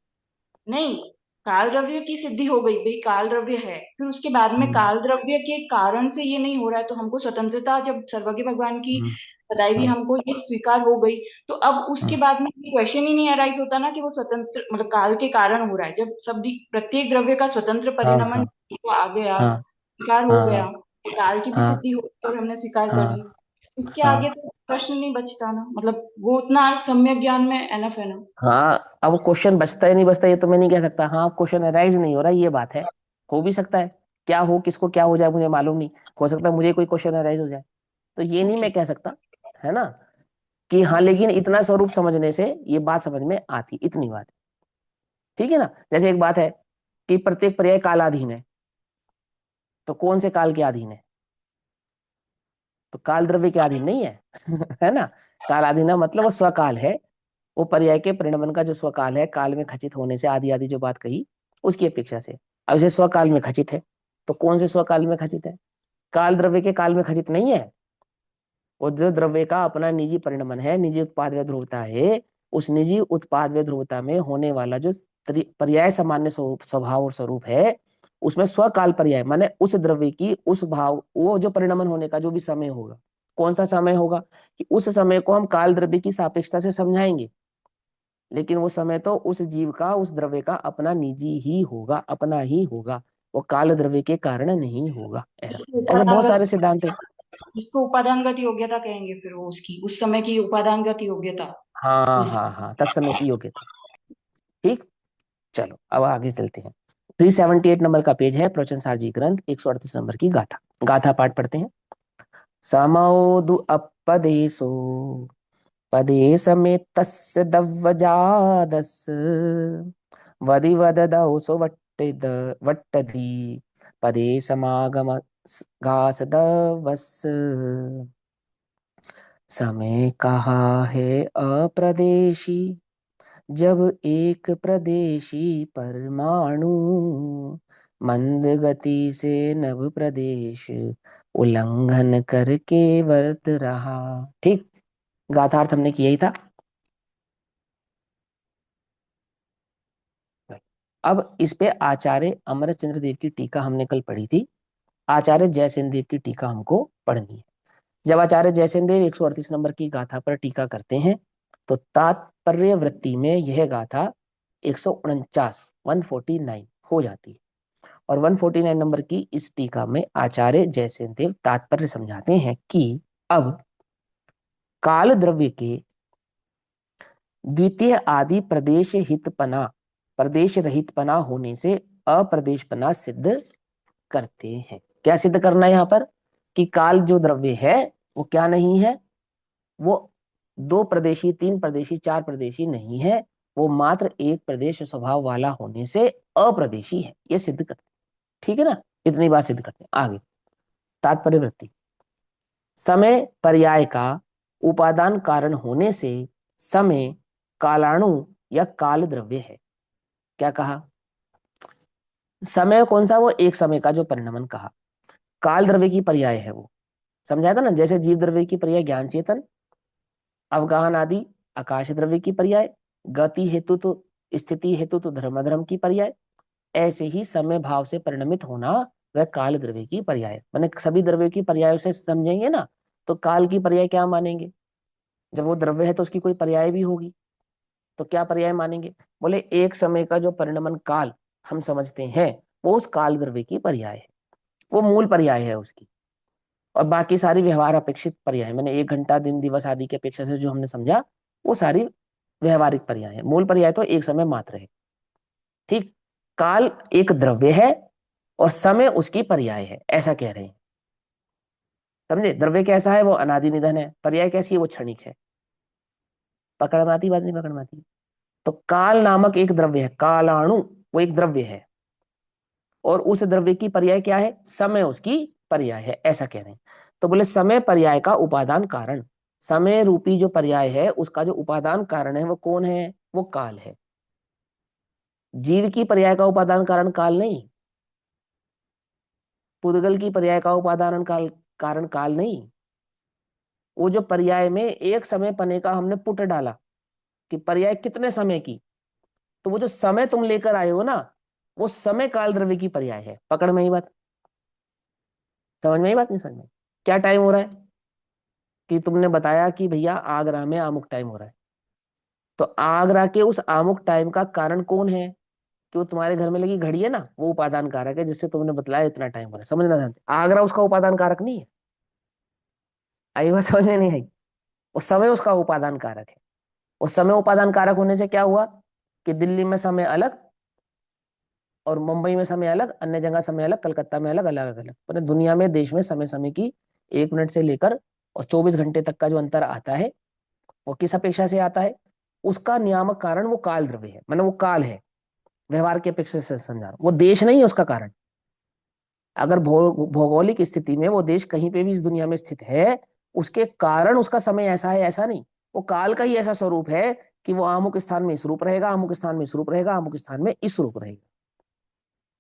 नहीं, काल द्रव्य की सिद्धि हो गई भाई, काल द्रव्य है, फिर उसके बाद में हम्म काल द्रव्य के कारण से ये नहीं हो रहा है, तो हमको स्वतंत्रता जब सर्वज्ञ भगवान की हम्म बताई हुई हम्म हमको ये स्वीकार हो गई, तो अब उसके हम्म बाद में क्वेश्चन ही नहीं अराइज होता ना कि वो स्वतंत्र मतलब काल के कारण हो रहा है, जब सब प्रत्येक द्रव्य का स्वतंत्र हाँ परिणमन हाँ तो आ गया, हाँ स्वीकार हो हाँ गया, हाँ काल की भी हाँ सिद्धि हो गई और हमने स्वीकार कर ली, हाँ उसके आगे हाँ तो प्रश्न नहीं बचता ना, मतलब वो उतना सम्यक ज्ञान में एनफ है ना। हाँ। अब क्वेश्चन बचता है नहीं बचता ये तो मैं नहीं कह सकता। हाँ, क्वेश्चन अराइज नहीं हो रहा ये बात है। हो भी सकता है, क्या हो किसको क्या हो जाए मुझे मालूम नहीं। हो सकता है मुझे कोई क्वेश्चन अराइज हो जाए, तो ये नहीं ओके। मैं कह सकता, है ना। कि हाँ, लेकिन इतना स्वरूप समझने से ये बात समझ में आती, इतनी बात है। ठीक है ना। जैसे एक बात है कि प्रत्येक पर्याय कालाधीन है, तो कौन से काल के अधीन है? तो काल द्रव्य के अधीन नहीं है। है ना। कालाधीन मतलब वो स्वकाल है। वो पर्याय के परिणमन का जो स्वकाल है, काल में खचित होने से, आदि आदि जो बात कही उसकी अपेक्षा से। अब जैसे स्वकाल में खचित है, तो कौन से स्वकाल में खचित है? काल द्रव्य के काल में खचित नहीं है। वो जो द्रव्य का अपना निजी परिणमन है, निजी उत्पाद व ध्रुवता है, उस निजी उत्पाद व ध्रुवता में होने वाला जो पर्याय सामान्य स्वभाव और स्वरूप है, उसमें स्वकाल पर्याय माने उस द्रव्य की उस भाव, वो जो परिणमन होने का जो भी समय होगा, कौन सा समय होगा, कि उस समय को हम काल द्रव्य की सापेक्षता से समझाएंगे, लेकिन वो समय तो उस जीव का, उस द्रव्य का अपना निजी ही होगा, अपना ही होगा। वो काल द्रव्य के कारण नहीं होगा। ऐसा जिसको ऐसे बहुत उपादानगत सारे सिद्धांत है। जिसको उपादानगत योग्यता कहेंगे, फिर वो उसकी उस समय की उपादानगत योग्यता हाँ उस हाँ हाँ, तत्समय की योग्यता। ठीक। चलो अब आगे चलते हैं। 378 नंबर का पेज है, प्रवचन सारजी ग्रंथ, 138 नंबर की गाथा। गाथा पाठ पढ़ते हैं। समोदु अपदेशो पदे समेत तस्य दव्वजादस् वदि वददौ सो वट्टिद वट्टधि पदे समागम घास दवस। समय कहा है अप्रदेशी, जब एक प्रदेशी परमाणु मंद गति से नभ प्रदेश उल्लंघन करके वर्त रहा। ठीक। गाथार्थ हमने किया ही था। अब इस पे आचार्य अमरचंद्र देव की टीका हमने कल पढ़ी थी। आचार्य जयसेन देव की टीका हमको पढ़नी है। जब आचार्य जयसेन देव 138 नंबर की गाथा पर टीका करते हैं, तो तात्पर्य वृत्ति में यह गाथा 149 149 हो जाती है। और 149 नंबर की इस टीका में आचार्य जयसेन देव तात्पर्य समझाते हैं कि अब काल द्रव्य के द्वितीय आदि प्रदेश रहितपना होने से अप्रदेशपना सिद्ध करते हैं। क्या सिद्ध करना है यहाँ पर? कि काल जो द्रव्य है वो क्या नहीं है, वो दो प्रदेशी, तीन प्रदेशी, चार प्रदेशी नहीं है, वो मात्र एक प्रदेश स्वभाव वाला होने से अप्रदेशी है। ये सिद्ध करते हैं। ठीक है ना। इतनी बात सिद्ध करते हैं। आगे तात्पर्य वृत्ति। समय पर्याय का उपादान कारण होने से समय कालाणु या काल द्रव्य है। क्या कहा? समय कौन सा? वो एक समय का जो परिणमन कहा। काल द्रव्य की पर्याय है वो, समझाया था ना। जैसे जीव द्रव्य की पर्याय ज्ञान चेतन, अवगाहन आदि आकाश द्रव्य की पर्याय, गति हेतु तो स्थिति हेतु तो धर्म धर्म की पर्याय, ऐसे ही समय भाव से परिणमित होना वह काल द्रव्य की पर्याय। मैंने सभी द्रव्यों की पर्यायों से समझेंगे ना, तो काल की पर्याय क्या मानेंगे? जब वो द्रव्य है तो उसकी कोई पर्याय भी होगी, तो क्या पर्याय मानेंगे? बोले एक समय का जो परिणमन काल हम समझते हैं, वो उस काल द्रव्य की पर्याय है, वो मूल पर्याय है उसकी। और बाकी सारी व्यवहार अपेक्षित पर्याय, मैंने एक घंटा दिन दिवस आदि की अपेक्षा से जो हमने समझा, वो सारी व्यवहारिक पर्याय है। मूल पर्याय तो एक समय मात्र है। ठीक। काल एक द्रव्य है और समय उसकी पर्याय है, ऐसा कह रहे हैं। समझे? द्रव्य कैसा है? वो अनादि निधन है। पर्याय कैसी है? वो क्षणिक है। पकड़ में आती बात? नहीं पकड़ में आती? तो काल नामक एक द्रव्य है, कालाणु, वो एक द्रव्य है, और उस द्रव्य की पर्याय क्या है? समय उसकी पर्याय है, ऐसा कह रहे हैं। तो बोले समय पर्याय का उपादान कारण, समय रूपी जो पर्याय है उसका जो उपादान कारण है वो कौन है? वो काल है। जीव की पर्याय का उपादान कारण काल नहीं। पुद्गल की पर्याय का उपादान काल कारण काल नहीं, वो जो पर्याय में एक समय पने का हमने पुट डाला कि पर्याय कितने समय की, तो वो जो समय तुम लेकर आए हो ना, वो समय काल द्रव्य की पर्याय है। पकड़ में ही बात, समझ में ही बात, नहीं समझ में? क्या टाइम हो रहा है कि तुमने बताया कि भैया आगरा में अमुक टाइम हो रहा है, तो आगरा के उस अमुक टाइम का कारण कौन है? कि वो तुम्हारे घर में लगी घड़ी है ना, वो उपादान कारक है जिससे तुमने बतलाया इतना टाइम हो रहा है। समझना ध्यान से, आगरा उसका उपादान कारक नहीं है। आई बात समझ में नहीं आई? वो समय उसका उपादान कारक है। उस समय उपादान कारक होने से क्या हुआ कि दिल्ली में समय अलग और मुंबई में समय अलग, अन्य जगह समय अलग, कलकत्ता में अलग, अलग अलग, पर दुनिया में, देश में समय समय की 1 मिनट से लेकर और 24 घंटे तक का जो अंतर आता है वो किस अपेक्षा से आता है? उसका नियामक कारण वो काल द्रव्य है, मतलब वो काल है। व्यवहार की अपेक्षा से समझा रहा हूं, वो देश नहीं है उसका कारण। अगर भौगोलिक स्थिति में वो देश कहीं पे भी इस दुनिया में स्थित है, उसके कारण उसका समय ऐसा है ऐसा नहीं, वो काल का ही ऐसा स्वरूप है कि वो अमुक स्थान में इस रूप रहेगा, अमुक स्थान में इस रूप रहेगा, अमुक स्थान में इस रूप रहेगा।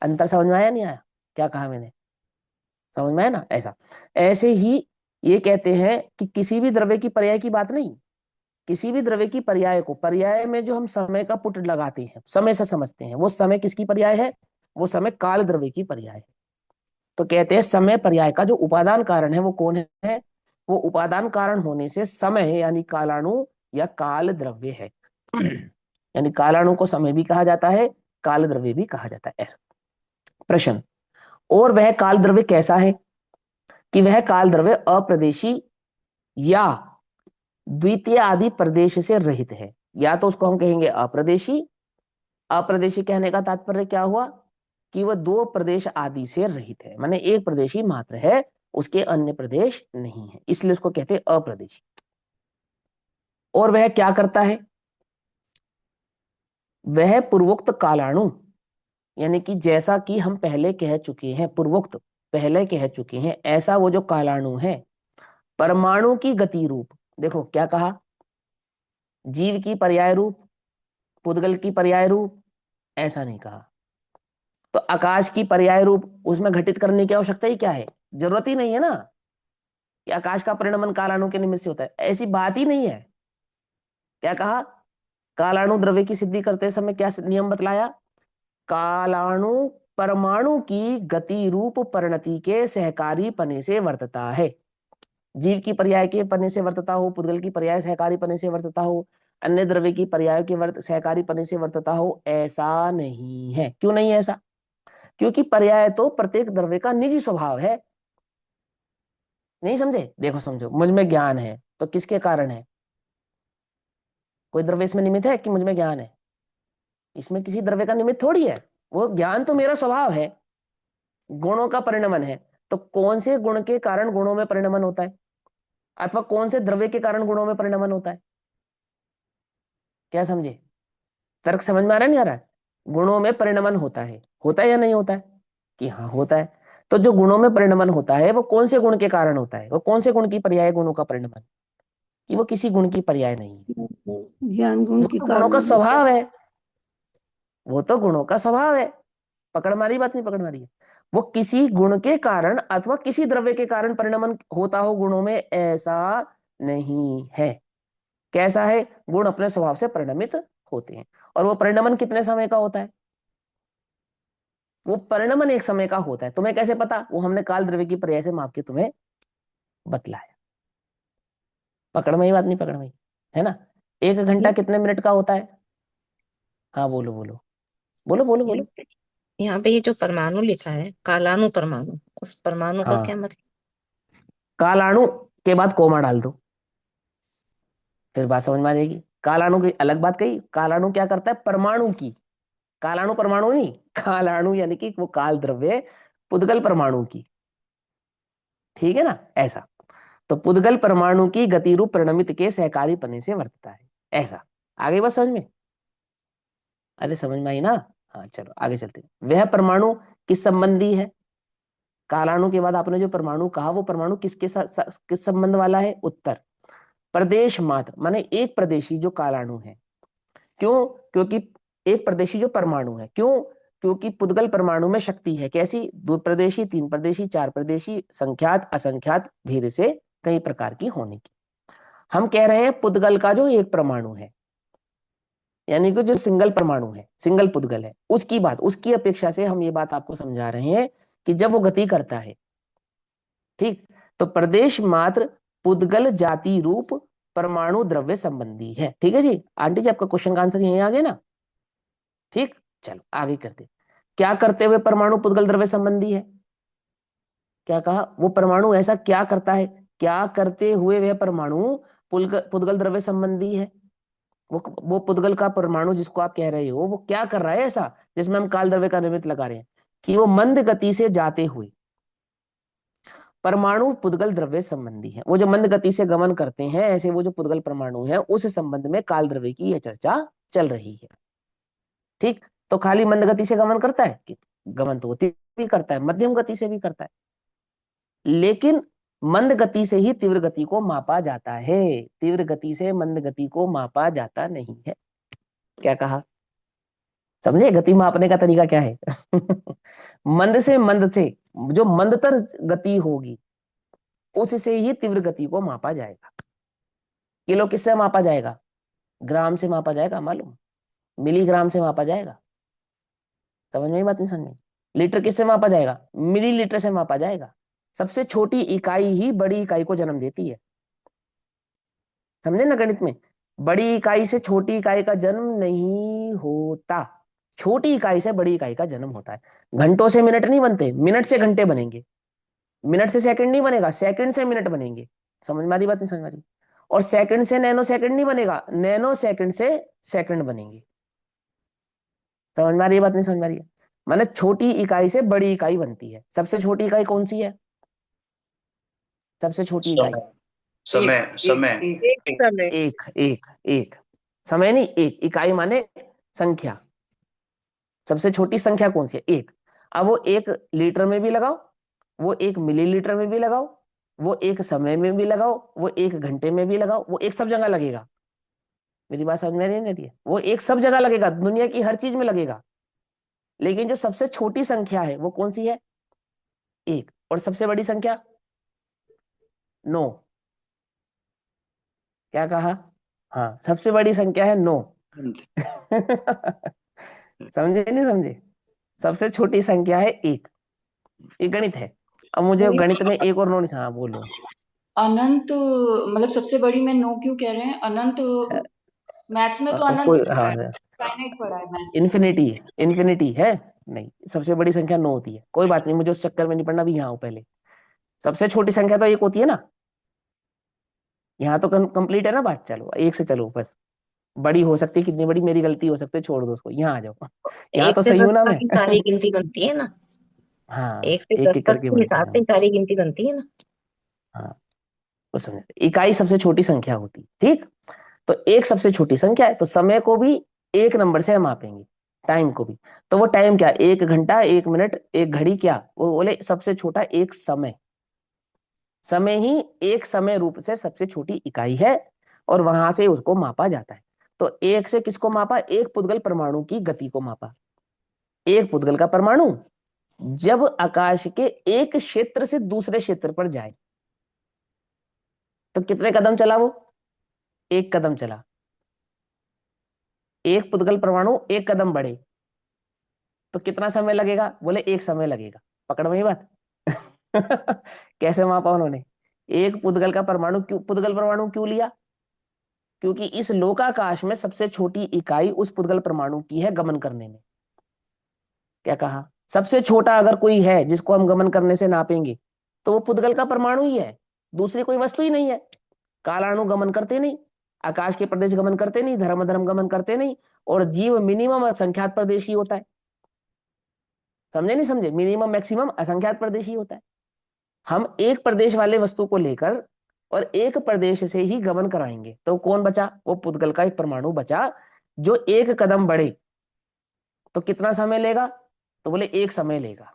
अंतर समझ में आया नहीं आया? क्या कहा मैंने? समझ में आया ना? ऐसा, ऐसे ही ये कहते हैं कि किसी भी द्रव्य की पर्याय की बात नहीं, किसी भी द्रव्य की पर्याय को, पर्याय में जो हम समय का पुट लगाते हैं, समय से समझते हैं, वो समय किसकी पर्याय है? वो समय काल द्रव्य की पर्याय है। तो कहते हैं समय पर्याय का जो उपादान कारण है वो कौन है? वो उपादान कारण होने से समय यानी कालाणु या काल द्रव्य है। यानी कालाणु को समय भी कहा जाता है, काल द्रव्य भी कहा जाता है। ऐसा प्रश्न। और वह काल द्रव्य कैसा है? कि वह काल द्रव्य अप्रदेशी या द्वितीय आदि प्रदेश से रहित है। या तो उसको हम कहेंगे अप्रदेशी। अप्रदेशी कहने का तात्पर्य क्या हुआ? कि वह 2 प्रदेश आदि से रहित है, माने एक प्रदेशी मात्र है, उसके अन्य प्रदेश नहीं है, इसलिए उसको कहते हैं अप्रदेशी। और वह क्या करता है? वह पूर्वोक्त कालाणु, यानी कि जैसा कि हम पहले कह चुके हैं, पूर्वोक्त पहले कह चुके हैं, ऐसा वो जो कालाणु है परमाणु की गति रूप, देखो क्या कहा, जीव की पर्याय रूप, पुद्गल की पर्याय रूप, ऐसा नहीं कहा। तो आकाश की पर्याय रूप उसमें घटित करने की आवश्यकता ही क्या है? जरूरत ही नहीं है ना कि आकाश का परिणमन कालाणु के निमित्त से होता है, ऐसी बात ही नहीं है। क्या कहा? कालाणु द्रव्य की सिद्धि करते समय क्या नियम बतलाया? कालाणु परमाणु की गति रूप परिणति के सहकारी पने से वर्तता है। जीव की पर्याय के पने से वर्तता हो, पुद्गल की पर्याय सहकारी पने से वर्तता हो, अन्य द्रव्य की पर्याय के सहकारी पने से वर्तता हो, ऐसा नहीं है। क्यों नहीं है ऐसा? क्योंकि पर्याय तो प्रत्येक द्रव्य का निजी स्वभाव है। नहीं समझे? देखो समझो, मुझ में ज्ञान है तो किसके कारण है? कोई द्रव्य इसमें निमित्त है कि मुझ में ज्ञान है? इसमें किसी द्रव्य का निमित्त थोड़ी है, वो ज्ञान तो मेरा स्वभाव है, गुणों का परिणमन है। तो कौन से गुण के कारण गुणों में परिणमन होता है, अथवा कौन से द्रव्य के कारण गुणों में परिणमन होता है? क्या समझे? तर्क समझ में आ रहा है नहीं आ रहा है? गुणों में परिणमन होता है या नहीं होता है? कि हाँ होता है। तो जो गुणों में परिणमन होता है वो कौन से गुण के कारण होता है? वो कौन से गुण की पर्याय गुणों का परिणमन? कि वो किसी गुण की पर्याय नहीं है, ज्ञान गुण वो के तो गुणों का कारण होता स्वभाव है। वो तो गुणों का स्वभाव है। पकड़ मारी बात, नहीं पकड़ मारी है? वो किसी गुण के कारण अथवा किसी द्रव्य के कारण परिणमन होता हो गुणों में, ऐसा नहीं है। कैसा है? गुण अपने स्वभाव से परिणमित होते हैं। और वो परिणमन कितने समय का होता है? वो परिणमन एक समय का होता है। तुम्हें कैसे पता? वो हमने काल द्रव्य की पर्याय से माप के तुम्हें बतलाया। पकड़ में ही बात, नहीं पकड़ में ही है ना? 1 घंटा है। कितने मिनट का होता है? हाँ बोलो बोलो, बोलो बोलो यहाँ बोलो। पे यहाँ पे ये जो परमाणु लिखा है, कालाणु परमाणु, उस परमाणु का क्या हाँ, मतलब? कालाणु के बाद कोमा डाल दो, फिर बात समझ में आ जाएगी। कालाणु की अलग बात कही, कालाणु क्या करता है? परमाणु की, कालाणु परमाणु नहीं, कालाणु यानी कि वो काल द्रव्य पुद्गल परमाणु की, ठीक है ना? ऐसा। तो पुद्गल परमाणु की गति रूप परिणमित के सहकारी पने से वर्तता है, ऐसा। आगे बस समझ में? अरे समझ में आई ना? हाँ चलो आगे चलते हैं। वह परमाणु किस संबंधी है? कालाणु के बाद आपने जो परमाणु कहा वो परमाणु किसके साथ किस संबंध वाला है? उत्तर प्रदेश मात्र, माने एक प्रदेशी जो कालाणु है। क्यों? क्योंकि एक प्रदेशी जो परमाणु है, क्यों? क्योंकि पुद्गल परमाणु में शक्ति है कैसी, 2 प्रदेशी, 3 प्रदेशी, 4 प्रदेशी, संख्यात असंख्यात भेद से कई प्रकार की होने की। हम कह रहे हैं पुद्गल का जो एक परमाणु है, यानी कि जो सिंगल परमाणु है, सिंगल पुद्गल है, उसकी बात, उसकी अपेक्षा से हम ये बात आपको समझा रहे हैं कि जब वो गति करता है, ठीक, तो प्रदेश मात्र पुद्गल जाति रूप परमाणु द्रव्य संबंधी है। ठीक है जी, आंटी जी आपका क्वेश्चन का आंसर यहीं आ गया ना। ठीक, चलो आगे करते। क्या करते हुए परमाणु पुद्गल द्रव्य संबंधी है? क्या कहा? वो परमाणु ऐसा क्या करता है, क्या करते हुए वह परमाणु पुद्गल द्रव्य संबंधी है? वो पुद्गल का परमाणु जिसको आप कह रहे हो, वो क्या कर रहा है ऐसा जिसमें हम काल द्रव्य का निमित्त लगा रहे हैं, कि वो मंद गति से जाते हुए परमाणु पुद्गल द्रव्य संबंधी है। वो जो मंद गति से गमन करते हैं, ऐसे वो जो पुद्गल परमाणु है, उस संबंध में काल द्रव्य की यह चर्चा चल रही है। ठीक, तो खाली मंद गति से गमन करता है कि गमन तो होती भी करता है, मध्यम गति से भी करता है, लेकिन मंद गति से ही तीव्र गति को मापा जाता है, तीव्र गति से मंद गति को मापा जाता नहीं है। क्या कहा? समझे गति मापने का तरीका क्या है? मंद से जो मंदतर गति होगी उससे ही तीव्र गति को मापा जाएगा। किलो किससे मापा जाएगा? ग्राम से मापा जाएगा, मालूम, मिलीग्राम से मापा जाएगा। समझ में बात नहीं समझ में? लीटर किससे मापा जाएगा? मिलीलीटर से मापा जाएगा। सबसे छोटी इकाई ही बड़ी इकाई को जन्म देती है, समझे ना गणित में? बड़ी इकाई से छोटी इकाई का जन्म नहीं होता, छोटी इकाई से बड़ी इकाई का जन्म होता है। घंटों से मिनट नहीं बनते, मिनट से घंटे बनेंगे, मिनट से सेकंड नहीं बनेगा, सेकंड से मिनट बनेंगे। समझ में आ रही बात नहीं समझ में आ रही? और सेकंड से नैनो सेकंड नहीं बनेगा, नैनो सेकंड से सेकंड बनेंगे। समझ में आ रही है बात नहीं समझ में आ रही है? माने छोटी इकाई से बड़ी इकाई बनती है। सबसे छोटी इकाई कौन सी है? सबसे छोटी इकाई समय समय एक समय। एक एक एक समय नहीं, एक इकाई माने संख्या। सबसे छोटी संख्या कौन सी है? एक। अब वो 1 लीटर में भी लगाओ, वो 1 मिलीलीटर में भी लगाओ, वो 1 समय में भी लगाओ, वो 1 घंटे में भी लगाओ, वो एक सब जगह लगेगा। मेरी बात समझ में नहीं आ रही है? वो एक सब जगह लगेगा, दुनिया की हर चीज में लगेगा। लेकिन जो सबसे छोटी संख्या है वो कौन सी है? एक। और सबसे बड़ी संख्या 9। क्या कहा? हाँ, सबसे बड़ी संख्या है 9। समझे नहीं समझे? सबसे छोटी संख्या है 1। ये गणित है। अब मुझे गणित में 1 और 9 नहीं, हाँ बोलो। अनंत मतलब सबसे बड़ी में 9 क्यों कह रहे हैं? अनंत मैथ्स में तो अनंत कोई, ही पढ़ा हाँ, है, फाइनाइट पढ़ा है मैथ्स। इन्फिनिटी, इन्फिनिटी है नहीं, सबसे बड़ी संख्या 9 होती है। कोई बात नहीं, मुझे उस चक्कर में नहीं पड़ना, भी यहाँ हूँ पहले। सबसे छोटी संख्या तो 1 होती है ना, यहाँ तो कंप्लीट है ना बात। चलो 1 से चलो, बस बड़ी हो सकती है, कितनी बड़ी मेरी गलती हो सकती है, छोड़ दो उसको, यहाँ आ जाओ। यहाँ एक तो से सही 10 हूं ना तक मैं? की सारी गिनती बनती है ना, हाँ, 1 से एक 10 एक तक करके के बनती हिसाब है। से सारी गिनती बनती है ना। हाँ, उस समय इकाई सबसे छोटी संख्या होती है। ठीक, तो एक सबसे छोटी संख्या है, तो समय को भी 1 नंबर से हम मापेंगे, टाइम को भी। तो वो टाइम क्या? 1 घंटा, 1 मिनट, 1 घड़ी, क्या वो बोले सबसे छोटा एक समय। समय ही एक समय रूप से सबसे छोटी इकाई है, और वहां से उसको मापा जाता है। तो एक से किसको मापा? एक पुद्गल परमाणु की गति को मापा। एक पुद्गल का परमाणु जब आकाश के एक क्षेत्र से दूसरे क्षेत्र पर जाए तो कितने कदम चला वो? 1 कदम चला। एक पुद्गल परमाणु 1 कदम बढ़े तो कितना समय लगेगा? बोले 1 समय लगेगा। पकड़ में ही बात। कैसे मापा उन्होंने? एक पुद्गल का परमाणु, क्यों पुद्गल परमाणु क्यों लिया? क्योंकि इस लोकाकाश में सबसे छोटी इकाई उस पुद्गल परमाणु की है गमन करने में। क्या कहा? सबसे छोटा अगर कोई है जिसको हम गमन करने से नापेंगे तो वो पुद्गल का परमाणु ही है, दूसरी कोई वस्तु ही नहीं है। कालाणु गमन करते नहीं, आकाश के प्रदेश गमन करते नहीं, धर्म धर्म गमन करते नहीं, और जीव मिनिमम असंख्यात प्रदेश ही होता है। समझे नहीं समझे? मिनिमम मैक्सिमम असंख्यात प्रदेश ही होता है। हम एक प्रदेश वाले वस्तु को लेकर और एक प्रदेश से ही गमन कराएंगे तो कौन बचा? वो पुद्गल का एक परमाणु बचा जो 1 कदम बढ़े तो कितना समय लेगा? तो बोले 1 समय लेगा।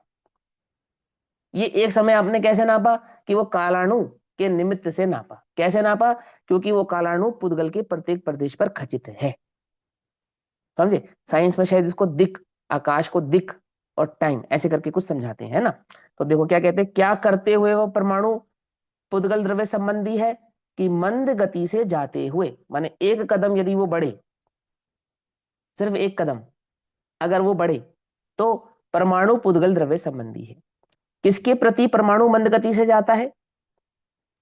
ये 1 समय आपने कैसे नापा? कि वो कालाणु के निमित्त से नापा। कैसे नापा? क्योंकि वो कालाणु पुद्गल के प्रत्येक प्रदेश पर खचित है। समझे? साइंस में शायद इसको दिक् आकाश को दिक और टाइम ऐसे करके कुछ समझाते हैं, है ना। तो देखो क्या कहते हैं, क्या करते हुए वो परमाणु पुद्गल द्रव्य संबंधी है कि मंद गति से जाते हुए, माने एक कदम यदि वो बढ़े, सिर्फ एक कदम अगर वो बढ़े तो परमाणु पुद्गल द्रव्य संबंधी है। किसके प्रति परमाणु मंद गति से जाता है?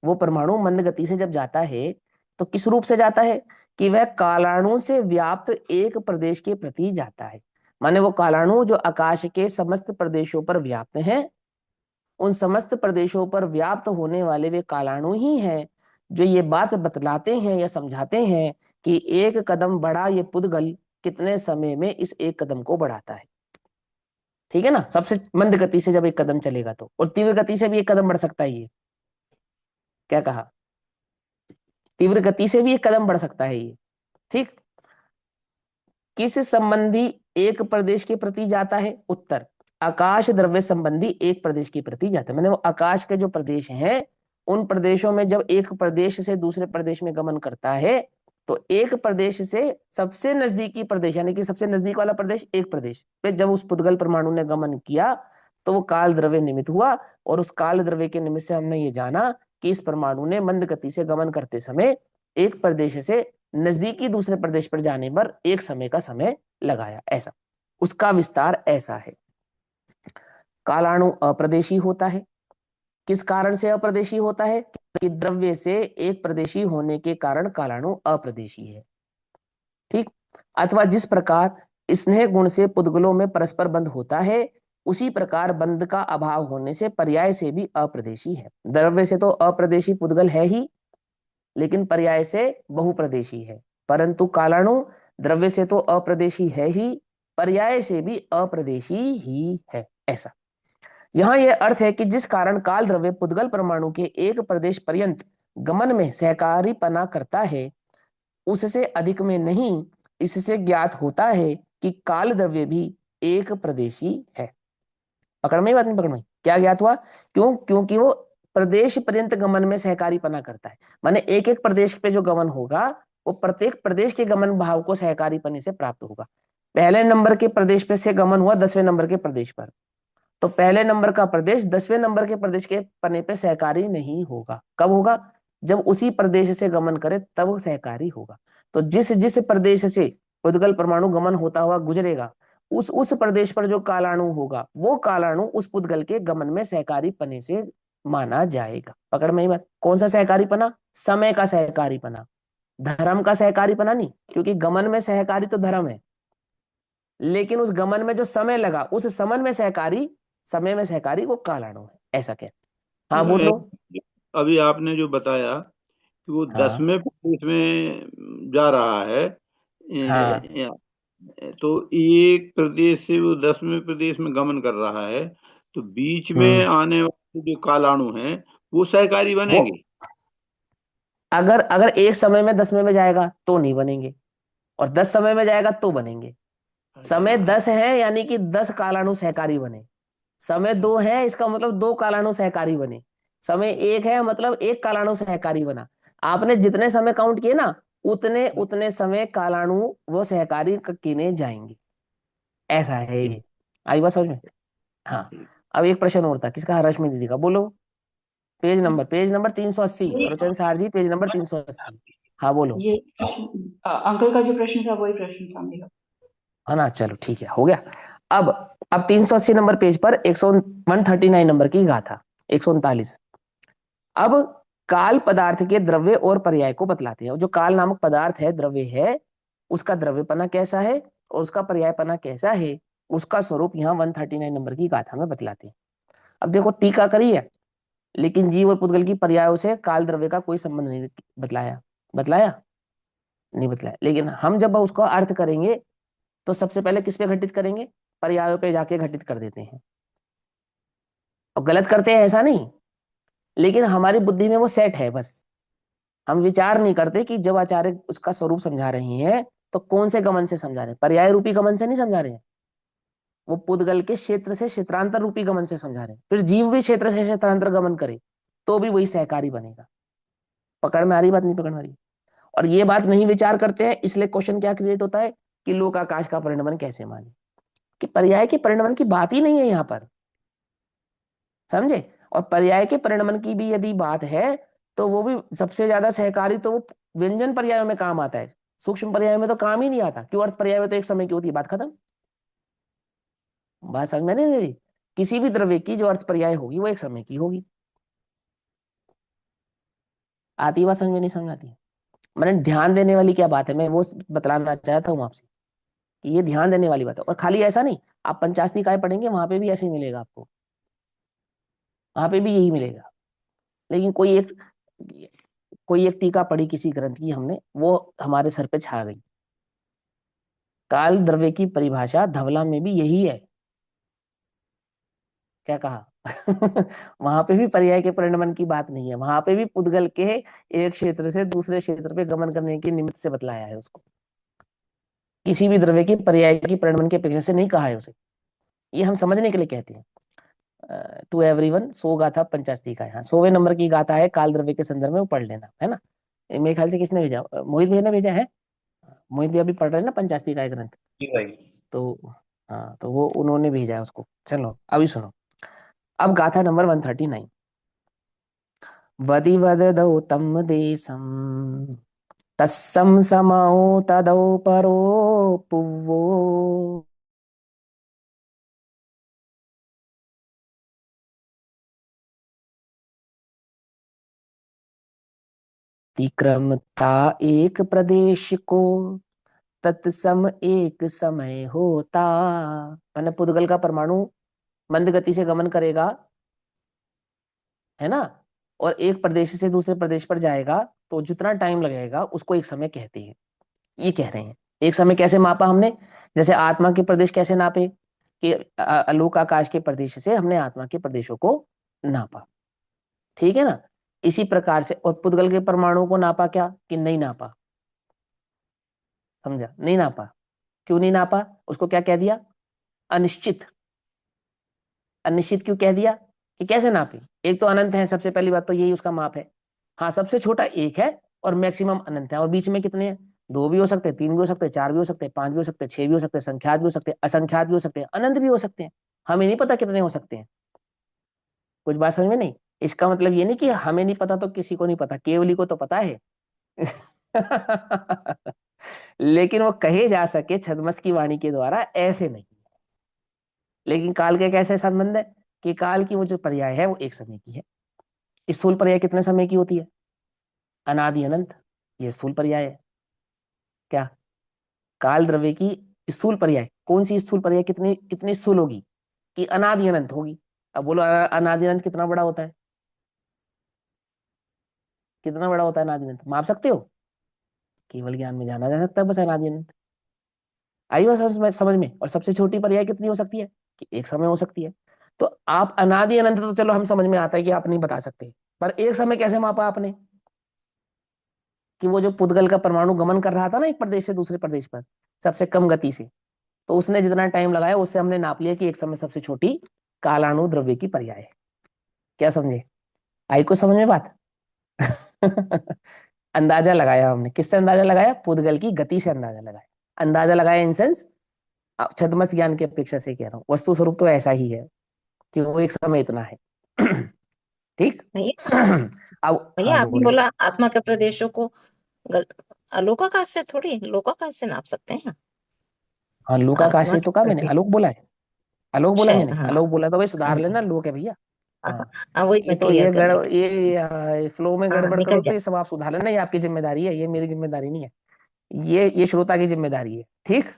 वो परमाणु मंद गति से जब जाता है तो किस रूप से जाता है कि वह कालाणु से व्याप्त एक प्रदेश के प्रति जाता है। माने वो कालाणु जो आकाश के समस्त प्रदेशों पर व्याप्त हैं, उन समस्त प्रदेशों पर व्याप्त होने वाले वे कालाणु ही हैं जो ये बात बतलाते हैं या समझाते हैं कि एक कदम बढ़ा ये पुद्गल कितने समय में इस एक कदम को बढ़ाता है। ठीक है ना, सबसे मंद गति से जब एक कदम चलेगा तो, और तीव्र गति से भी एक कदम बढ़ सकता है ये, क्या कहा, तीव्र गति से भी एक कदम बढ़ सकता है ये। ठीक, किस संबंधी एक प्रदेश के प्रति जाता है? उत्तर, आकाश द्रव्य संबंधी एक प्रदेश के प्रति जाता है। मैंने वो आकाश के जो प्रदेश हैं उन प्रदेशों में जब एक प्रदेश से दूसरे प्रदेश में गमन करता है तो एक प्रदेश से सबसे नजदीकी प्रदेश यानी कि सबसे नजदीक वाला प्रदेश एक प्रदेश पे जब उस पुद्गल परमाणु ने गमन किया तो वो काल द्रव्य निमित्त हुआ, और उस काल द्रव्य के निमित्त से हमने ये जाना कि इस परमाणु ने मंद गति से गमन करते समय एक प्रदेश से नजदीकी दूसरे प्रदेश पर जाने पर एक समय का समय लगाया, ऐसा उसका विस्तार ऐसा है। कालाणु अप्रदेशी होता है। किस कारण से अप्रदेशी होता है? कि द्रव्य से एक प्रदेशी होने के कारण कालाणु अप्रदेशी है। ठीक, अथवा जिस प्रकार स्नेह गुण से पुद्गलों में परस्पर बंध होता है उसी प्रकार बंध का अभाव होने से पर्याय से भी अप्रदेशी है। द्रव्य से तो अप्रदेशी पुद्गल है ही, लेकिन पर्याय से बहुप्रदेशी है, परंतु कालाणु द्रव्य से तो अप्रदेशी है ही, पर्याय से भी अप्रदेशी ही है, ऐसा। यहाँ यह अर्थ है कि जिस कारण काल द्रव्य पुद्गल परमाणु के एक प्रदेश पर्यंत गमन में सहकारीपना करता है उससे अधिक में नहीं, इससे ज्ञात होता है कि काल द्रव्य भी एक प्रदेशी है। पकड़ में बात नहीं? पकड़ में क्या ज्ञात हुआ? क्यों? क्योंकि वो प्रदेश पर्यंत गमन में सहकारीपना करता है। माने एक एक प्रदेश पे जो गमन होगा वो प्रत्येक प्रदेश के गमन भाव को सहकारीपने से प्राप्त होगा। पहले नंबर के प्रदेश पे से गमन हुआ 10वें नंबर के प्रदेश पर, तो पहले नंबर का प्रदेश 10वें नंबर के प्रदेश के पन्ने पे सहकारी नहीं होगा। कब होगा? जब उसी प्रदेश से गमन करे तब वो सहकारी होगा। तो जिस जिस प्रदेश से उद्गल परमाणु गमन होता हुआ गुजरेगा उस प्रदेश पर जो कालाणु होगा वो कालाणु उस पुद्गल के गमन में सहकारी पने से माना जाएगा। पकड़ में ही बात? कौन सा सहकारी पना? समय का सहकारी पना, धर्म का सहकारी पना नहीं, क्योंकि गमन में सहकारी तो धर्म है, लेकिन उस गमन में जो समय लगा उस समय में सहकारी वो कालाणु है, ऐसा क्या? हाँ बोलो। अभी आपने जो बताया कि वो हाँ 10वें प्रदेश में जा रहा है, हाँ तो एक प्रदेश से वो 10वें प्रदेश में गमन कर रहा है, तो बीच में आने वाले जो कालाणु हैं वो सहकारी वो बनेंगे? अगर अगर एक समय में 10वें में जाएगा तो नहीं बनेंगे, और 10 समय में जाएगा तो बनेंगे। समय अच्छा। 10 है यानी कि 10 कालाणु सहकारी बने, समय 2 है इसका मतलब 2 कालाणु सहकारी बने, समय 1 है मतलब 1 कालाणु सहकारी बना। आपने जितने समय काउंट किए ना उतने उतने समय कालाणु वो सहकारी गिने जाएंगे, ऐसा है ये। आई बात समझ में? हाँ। अब एक प्रश्न और था, किसका? रश्मि दीदी का। बोलो। पेज नंबर 380, प्रवचन सार जी, पेज नंबर 380। हाँ बोलो। ये अंकल का जो प्रश्न था वही प्रश्न था मेरा। है ना, चलो ठीक है, हो गया। अब 380 नंबर पेज पर 139 नंबर की गाथा 139। अब काल पदार्थ के द्रव्य और पर्याय को बतलाते हैं। जो काल नामक पदार्थ है, द्रव्य है, उसका द्रव्यपना कैसा है और उसका पर्यायपना कैसा है, उसका स्वरूप यहाँ 139 नंबर की गाथा में बतलाते हैं। अब देखो टीका करी है, लेकिन जीव और पुद्गल की पर्यायों से काल द्रव्य का कोई संबंध नहीं बतलाया। बतलाया नहीं बतलाया, लेकिन हम जब उसको अर्थ करेंगे तो सबसे पहले किस पे घटित करेंगे? पर्यायों पे जाके घटित कर देते हैं, और गलत करते हैं ऐसा नहीं, लेकिन हमारी बुद्धि में वो सेट है। बस हम विचार नहीं करते कि जब आचार्य उसका स्वरूप समझा रहे हैं तो कौन से गमन से समझा रहे हैं। पर्याय रूपी गमन से नहीं समझा रहे हैं, वो पुद्गल के क्षेत्र से क्षेत्रांतर रूपी गमन से समझा रहे हैं। फिर जीव भी क्षेत्र से क्षेत्रांतर गमन करे तो भी वही सहकारी बनेगा। पकड़ में आ रही बात? नहीं पकड़ में आ रही? और ये बात नहीं विचार करते हैं, इसलिए क्वेश्चन क्या क्रिएट होता है कि लोक आकाश का परिणमन कैसे माने। कि पर्याय के परिणमन की बात ही नहीं है यहाँ पर, समझे। और पर्याय के परिणमन की भी यदि बात है तो वो भी सबसे ज्यादा सहकारी तो वो व्यंजन पर्यायों में काम आता है, सूक्ष्म पर्याय में तो काम ही नहीं आता। क्यों, अर्थ पर्याय में तो एक समय की होती है, बात खत्म। बात समझ में नहीं रही। किसी भी द्रव्य की जो अर्थ पर्याय होगी वो एक समय की होगी। आती बात समझ में, नहीं समझ आती? मैंने ध्यान देने वाली क्या बात है, मैं वो बतलाना चाहता हूँ आपसे कि ये ध्यान देने वाली बात है। और खाली ऐसा नहीं, आप पंचाशती काय पढ़ेंगे वहां पे भी ऐसे ही मिलेगा आपको, वहां पे भी यही मिलेगा। लेकिन कोई एक टीका पढ़ी किसी ग्रंथ की हमने, वो हमारे सर पे छा गई। काल द्रव्य की परिभाषा धवला में भी यही है। क्या कहा? वहां पे भी पर्याय के परिणमन की बात नहीं है, वहां पे भी पुद्गल के एक क्षेत्र से दूसरे क्षेत्र पे गमन करने के निमित्त से बतलाया है उसको। किसी भी द्रव्य की पर्याय की परिणमन की अपेक्षा से नहीं कहा है उसे। ये हम समझने के लिए कहते हैं। टू एवरीवन, 100 गाथा पंचाशती का है। हाँ, 100वें नंबर की गाथा है काल द्रव्य के संदर्भ में, वो पढ़ लेना है ना। ये मेरे ख्याल से किसने भेजा, मोहित भैया ने भेजा है। मोहित भैया अभी पढ़ रहे हैं ना पंचाशती का ग्रंथ। जी भाई। तो हाँ, तो वो उन्होंने भेजा है उसको। चलो अभी सुनो। अब गाथा नंबर 139। वदि वददौ तम देशम तस्सम समौ तदौ परो पुव्वो तिक्रमता एक प्रदेश को तत्सम एक समय होता। मैंने पुद्गल का परमाणु मंद गति से गमन करेगा, है ना, और एक प्रदेश से दूसरे प्रदेश पर जाएगा, तो जितना टाइम लगेगा उसको एक समय कहते हैं। ये कह रहे हैं। एक समय कैसे मापा हमने, जैसे आत्मा के प्रदेश कैसे नापे कि आलोक आकाश के प्रदेश से हमने आत्मा के प्रदेशों को नापा, ठीक है ना। इसी प्रकार से और पुद्गल के परमाणु को नापा क्या, कि नहीं नापा। समझा, नहीं नापा। क्यों नहीं नापा, उसको क्या कह दिया, अनिश्चित। अनिश्चित क्यों कह दिया, कि कैसे नापे। एक तो अनंत है, सबसे पहली बात तो यही उसका माप है। हाँ, सबसे छोटा एक है और मैक्सिमम अनंत है। और बीच में कितने हैं, दो भी हो सकते हैं, तीन भी हो सकते हैं, चार भी हो सकते हैं, पांच भी हो सकते हैं, छह भी हो सकते हैं, संख्यात भी हो सकते हैं, असंख्यात भी हो सकते हैं, अनंत भी हो सकते हैं। हमें नहीं पता कितने हो सकते हैं। कुछ बात समझ में नहीं। इसका मतलब ये नहीं कि हमें नहीं पता तो किसी को नहीं पता, केवली को तो पता है। लेकिन वो कहे जा सके छद्मस की वाणी के द्वारा ऐसे नहीं। लेकिन काल के कैसे संबंध है, कि काल की वो जो पर्याय है वो एक समय की है। स्थूल पर्याय कितने समय की होती है, अनादि अनंत। ये स्थूल पर्याय है। क्या, काल द्रव्य की स्थूल पर्याय, कौन सी स्थूल पर्याय कितनी कितनी स्थूल होगी, कि अनादि अनंत होगी। अब बोलो अनादि अनंत कितना बड़ा होता है, कितना बड़ा होता है अनादि अनंत, माप सकते हो। केवल ज्ञान में जाना जा सकता है बस अनादि अनंत। आई बात समझ में। और सबसे छोटी पर्याय कितनी हो सकती है, कि एक समय हो सकती है। तो आप अनादि अनंत तो चलो हम समझ में आता है कि आप नहीं बता सकते, पर एक समय कैसे मापा आपने, कि वो जो पुद्गल का परमाणु गमन कर रहा था ना एक प्रदेश से दूसरे प्रदेश पर सबसे कम गति से, तो उसने जितना टाइम लगाया उससे हमने नाप लिया कि एक समय सबसे छोटी कालाणु द्रव्य की पर्याय है। क्या समझे, आई को समझ में बात? अंदाजा लगाया हमने, किससे अंदाजा लगाया, पुद्गल की गति से अंदाजा लगाया। अंदाजा लगाया इन सेंस, अब छद्मस ज्ञान की अपेक्षा से कह रहा हूँ, वस्तु स्वरूप तो ऐसा ही है कि वो एक समय इतना है। ठीक। भैया, अब हाँ भैया जो आपने बोलिए। बोला आत्मा के प्रदेशों को गल... अलोकाकाश से थोड़ी, लोकाकाश से नाप सकते हैं। हाँ, लोक आकाश आत्मा से के तो कहा मैंने, प्रदेश आलोक बोला है। आलोक बोला शायद, मैंने, हाँ। आलोक बोला तो भाई सुधार हम्म, लेना, लोक है भैया। हाँ, हाँ, वही ये मैं तो क्लियर ये कर रही गड़ हूँ। ये फ्लो में हाँ, गड़बड़ निकल करो जा। तो ये सब आप सुधार लेना, ये आपकी जिम्मेदारी है, ये मेरी जिम्मेदारी नहीं है। ये श्रोता की जिम्मेदारी है, ठीक।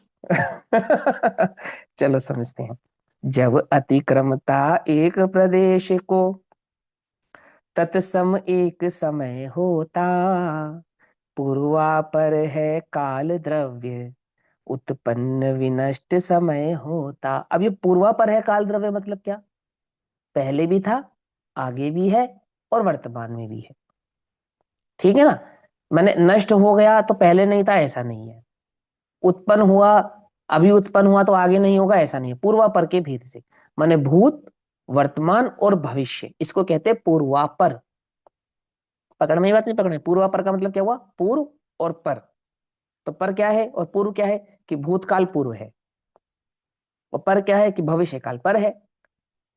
चलो समझते हैं। जब अतिक्रमता एक प्रदेश को तत्सम एक समय होता, पूर्वापर है काल द्रव्य उत्पन्न विनष्ट समय होता। अब ये पूर्वापर है काल द्रव्य मतलब क्या, पहले भी था, आगे भी है, और वर्तमान में भी है, ठीक है ना। मैंने नष्ट हो गया तो पहले नहीं था ऐसा नहीं है, उत्पन्न हुआ अभी उत्पन्न हुआ तो आगे नहीं होगा ऐसा नहीं है, पूर्वापर के भेद से। माने भूत, वर्तमान और भविष्य, इसको कहते हैं पूर्वापर। पकड़ में ही बात नहीं पकड़ में, पूर्वापर का मतलब क्या हुआ, पूर्व और पर। तो पर क्या है और पूर्व क्या है, कि भूतकाल पूर्व है, और पर क्या है कि भविष्य काल पर है,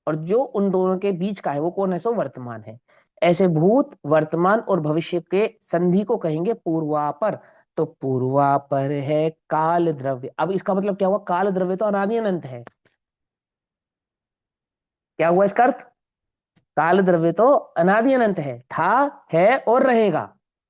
और जो उन दोनों के बीच का है वो कौन है, सो वर्तमान है। ऐसे भूत, वर्तमान और भविष्य के संधि को कहेंगे पूर्वापर। तो पूर्वापर है काल द्रव्य। अब इसका मतलब क्या हुआ, काल द्रव्य तो अनादि अनंत है। क्या हुआ इसका अर्थ, काल द्रव्य तो अनादि अनंत है, था, है और रहेगा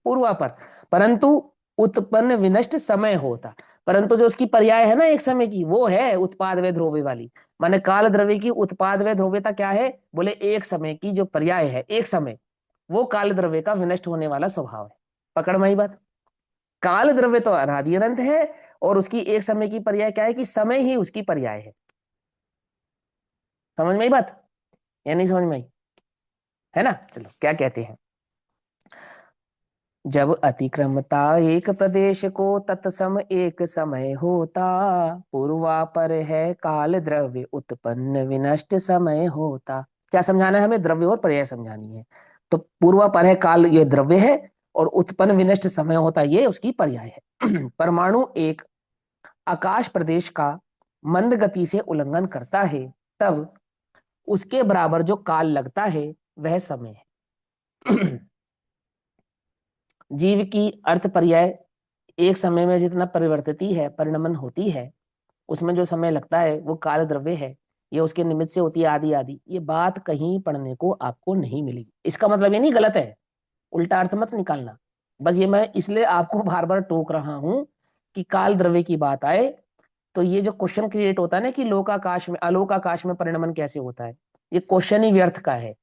पूर्वापर। परंतु उत्पन्न विनष्ट समय होता, परंतु जो उसकी पर्याय है ना एक समय की, वो है उत्पाद व ध्रुव्य वाली। माने काल द्रव्य की उत्पाद व ध्रुव्यता क्या है, बोले एक समय की जो पर्याय है, एक समय, वो काल द्रव्य का विनष्ट होने वाला स्वभाव है। पकड़ में आई बात। काल द्रव्य तो अनादि अनंत है, और उसकी एक समय की पर्याय क्या है कि समय ही उसकी पर्याय है। समझ में आई बात या नहीं समझ में आई, है ना। चलो क्या कहते हैं, जब अतिक्रमता एक प्रदेश को तत्सम एक समय होता, पूर्वापर है काल द्रव्य उत्पन्न विनष्ट समय होता। क्या समझाना है हमें, द्रव्य और पर्याय समझानी है। तो पूर्वापर है काल, ये द्रव्य है, और उत्पन्न विनष्ट समय होता, ये उसकी पर्याय है। परमाणु एक आकाश प्रदेश का मंद गति से उल्लंघन करता है, तब उसके बराबर जो काल लगता है वह समय है। जीव की अर्थ पर्याय एक समय में जितना परिवर्तित है, परिणमन होती है, उसमें जो समय लगता है वो काल द्रव्य है। ये उसके निमित्त से होती है आदि आदि। ये बात कहीं पढ़ने को आपको नहीं मिलेगी। इसका मतलब ये नहीं गलत है, उल्टा अर्थ मत निकालना। बस ये मैं इसलिए आपको बार बार टोक रहा हूं कि काल द्रव्य की बात आए तो ये जो क्वेश्चन क्रिएट होता है ना कि लोकाकाश में अलोकाकाश में परिणमन कैसे होता है, ये क्वेश्चन ही व्यर्थ का है।